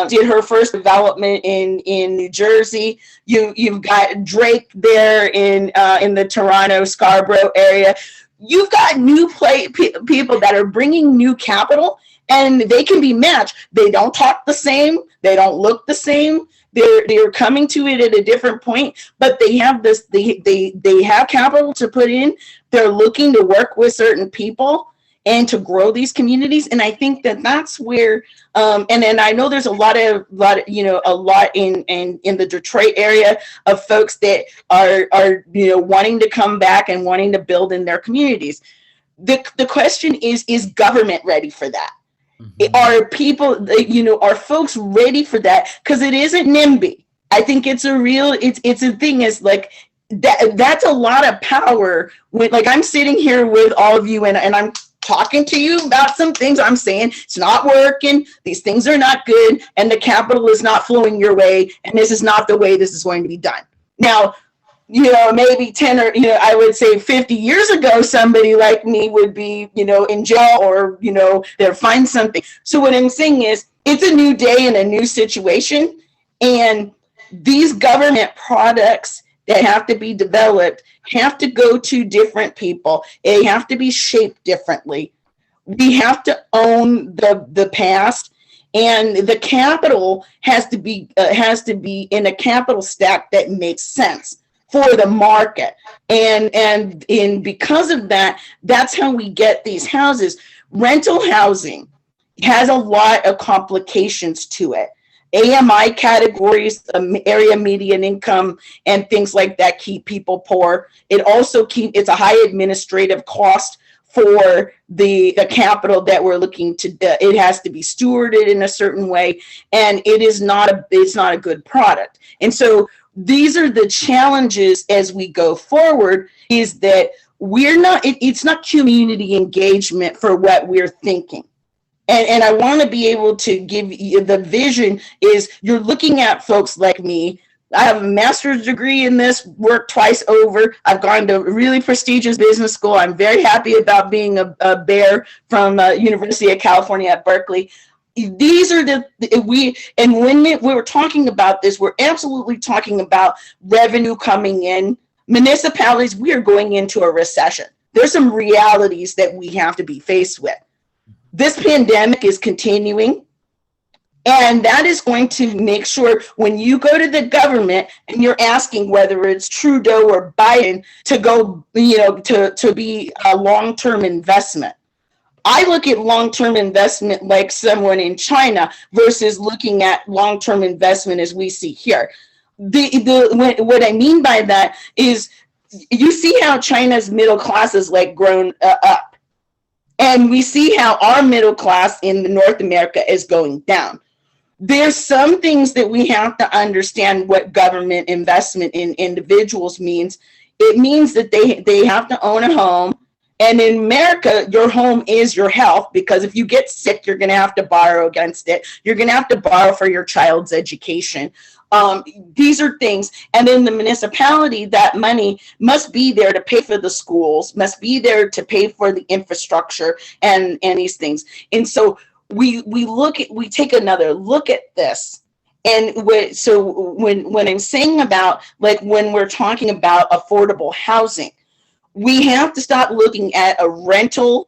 did her first development in New Jersey. You've got Drake there in the Toronto Scarborough area. You've got new people that are bringing new capital, and they can be matched. They don't talk the same. They don't look the same. They're coming to it at a different point, but they have this. They have capital to put in. They're looking to work with certain people and to grow these communities. And I think that's where. And I know there's a lot in the Detroit area of folks that are wanting to come back and wanting to build in their communities. The question is government ready for that? Mm-hmm. Are people, are folks ready for that? Because it isn't NIMBY. I think it's a thing. Is like that's a lot of power. When, like, I'm sitting here with all of you, and I'm talking to you about some things. I'm saying it's not working. These things are not good, and the capital is not flowing your way, and this is not the way this is going to be done. Now, maybe 10 or, I would say 50 years ago, somebody like me would be, in jail, or, they'll find something. So what I'm saying is it's a new day and a new situation. And these government products that have to be developed have to go to different people. They have to be shaped differently. We have to own the past. And the capital has to be in a capital stack that makes sense for the market. And because of that, that's how we get these houses. Rental housing has a lot of complications to it. AMI categories, area median income, and things like that keep people poor. It's a high administrative cost for the capital that we're looking to. It has to be stewarded in a certain way, and it's not a good product. And so these are the challenges as we go forward, is that it's not community engagement for what we're thinking. And I want to be able to give you the vision is you're looking at folks like me. I have a master's degree in this, worked twice over. I've gone to a really prestigious business school. I'm very happy about being a bear from University of California at Berkeley. These are when we're talking about this, we're absolutely talking about revenue coming in. Municipalities, we are going into a recession. There's some realities that we have to be faced with. This pandemic is continuing, and that is going to make sure when you go to the government and you're asking whether it's Trudeau or Biden to go, to be a long-term investment. I look at long-term investment like someone in China versus looking at long-term investment as we see here. What I mean by that is you see how China's middle class has grown up, and we see how our middle class in North America is going down. There's some things that we have to understand what government investment in individuals means. It means that they have to own a home. And in America, your home is your health, because if you get sick, you're going to have to borrow against it. You're going to have to borrow for your child's education. These are things. And in the municipality, that money must be there to pay for the schools, must be there to pay for the infrastructure and these things. And so we take another look at this. And when I'm saying about when we're talking about affordable housing, we have to stop looking at a rental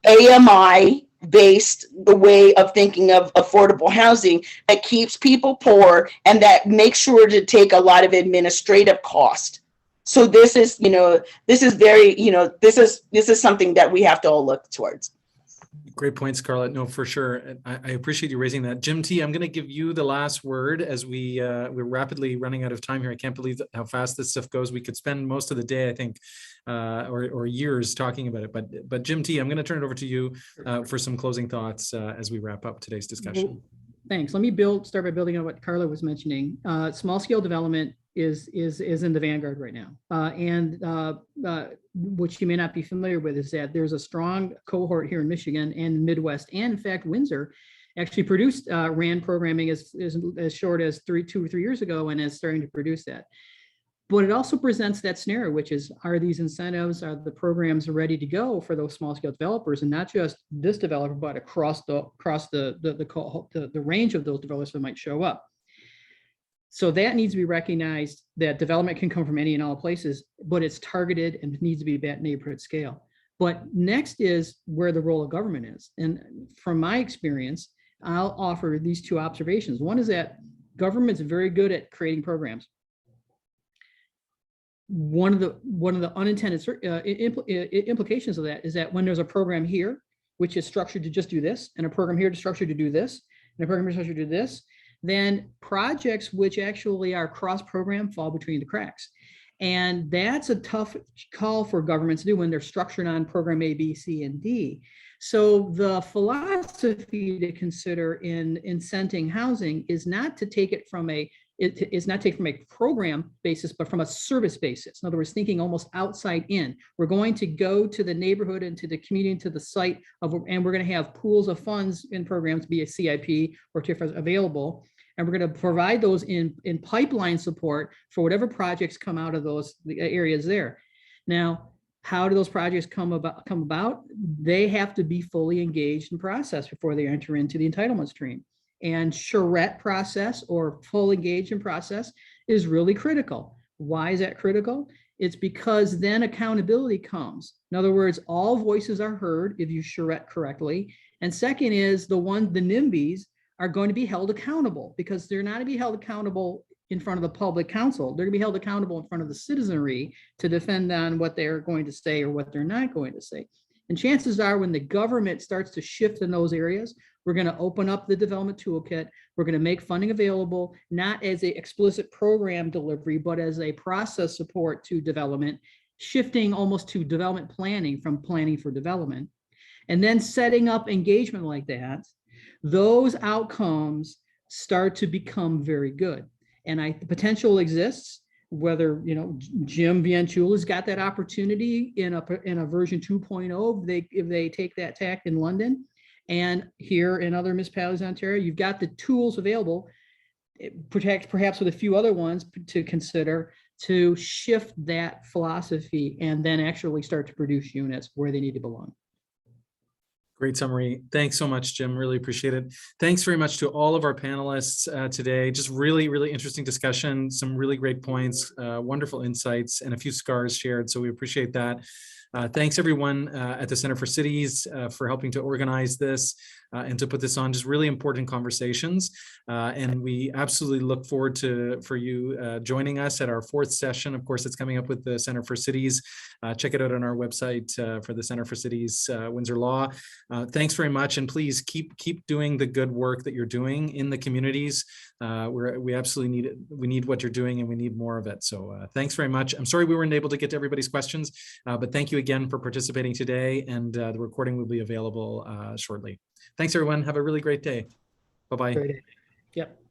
AMI based the way of thinking of affordable housing that keeps people poor and that makes sure to take a lot of administrative cost. So this is something that we have to all look towards. Great point, Scarlett. No, for sure. I appreciate you raising that. Jim T, I'm going to give you the last word as we're rapidly running out of time here. I can't believe how fast this stuff goes. We could spend most of the day, I think, or years talking about it. But Jim T, I'm going to turn it over to you for some closing thoughts as we wrap up today's discussion. Thanks. Let me start by building on what Carla was mentioning. Small scale development is in the vanguard right now. Which you may not be familiar with is that there's a strong cohort here in Michigan and Midwest, and in fact, Windsor actually produced RAN programming as short as 2 or 3 years ago and is starting to produce that. But it also presents that scenario, which is, are these incentives, are the programs ready to go for those small scale developers, and not just this developer, but across the range of those developers that might show up. So that needs to be recognized, that development can come from any and all places, but it's targeted and needs to be at neighborhood scale. But next is where the role of government is. And from my experience, I'll offer these two observations. One is that government's very good at creating programs. One of the unintended implications of that is that when there's a program here, which is structured to just do this, and a program here to structured to do this, and a program here structured to do this, then projects which actually are cross-program fall between the cracks. And that's a tough call for governments to do when they're structured on program A, B, C, and D. So the philosophy to consider in incenting housing is not to take it from a program basis, but from a service basis. In other words, thinking almost outside in. We're going to go to the neighborhood and to the community and to the site and we're going to have pools of funds in programs, be a CIP or TIF available. And we're going to provide those in pipeline support for whatever projects come out of those areas there. Now, how do those projects come about? They have to be fully engaged in process before they enter into the entitlement stream. And charrette process or full engagement process is really critical. Why is that critical? It's because then accountability comes. In other words, all voices are heard if you charrette correctly. And second is the NIMBYs are going to be held accountable, because they're not going to be held accountable in front of the public council. They're going to be held accountable in front of the citizenry to defend on what they're going to say or what they're not going to say. And chances are when the government starts to shift in those areas, we're going to open up the development toolkit. We're going to make funding available, not as an explicit program delivery, but as a process support to development. shifting almost to development planning from planning for development, and then setting up engagement like that, those outcomes start to become very good. And the potential exists, whether, Jim Vianchula's got that opportunity in a version 2.0, if they take that tack in London, and here in other municipalities in Ontario, you've got the tools available, perhaps with a few other ones to consider, to shift that philosophy and then actually start to produce units where they need to belong. Great summary. Thanks so much, Jim. Really appreciate it. Thanks very much to all of our panelists today. Just really, really interesting discussion, some really great points, wonderful insights, and a few scars shared. So we appreciate that. Thanks everyone at the Center for Cities for helping to organize this and to put this on. Just really important conversations. And we absolutely look forward for you joining us at our 4th session. Of course, it's coming up with the Center for Cities. Check it out on our website for the Center for Cities Windsor Law. Thanks very much. And please keep doing the good work that you're doing in the communities. We absolutely need it. We need what you're doing and we need more of it. So thanks very much. I'm sorry we weren't able to get to everybody's questions, but thank you again for participating today, and the recording will be available shortly. Thanks everyone. Have a really great day. Bye-bye. Great. Yep.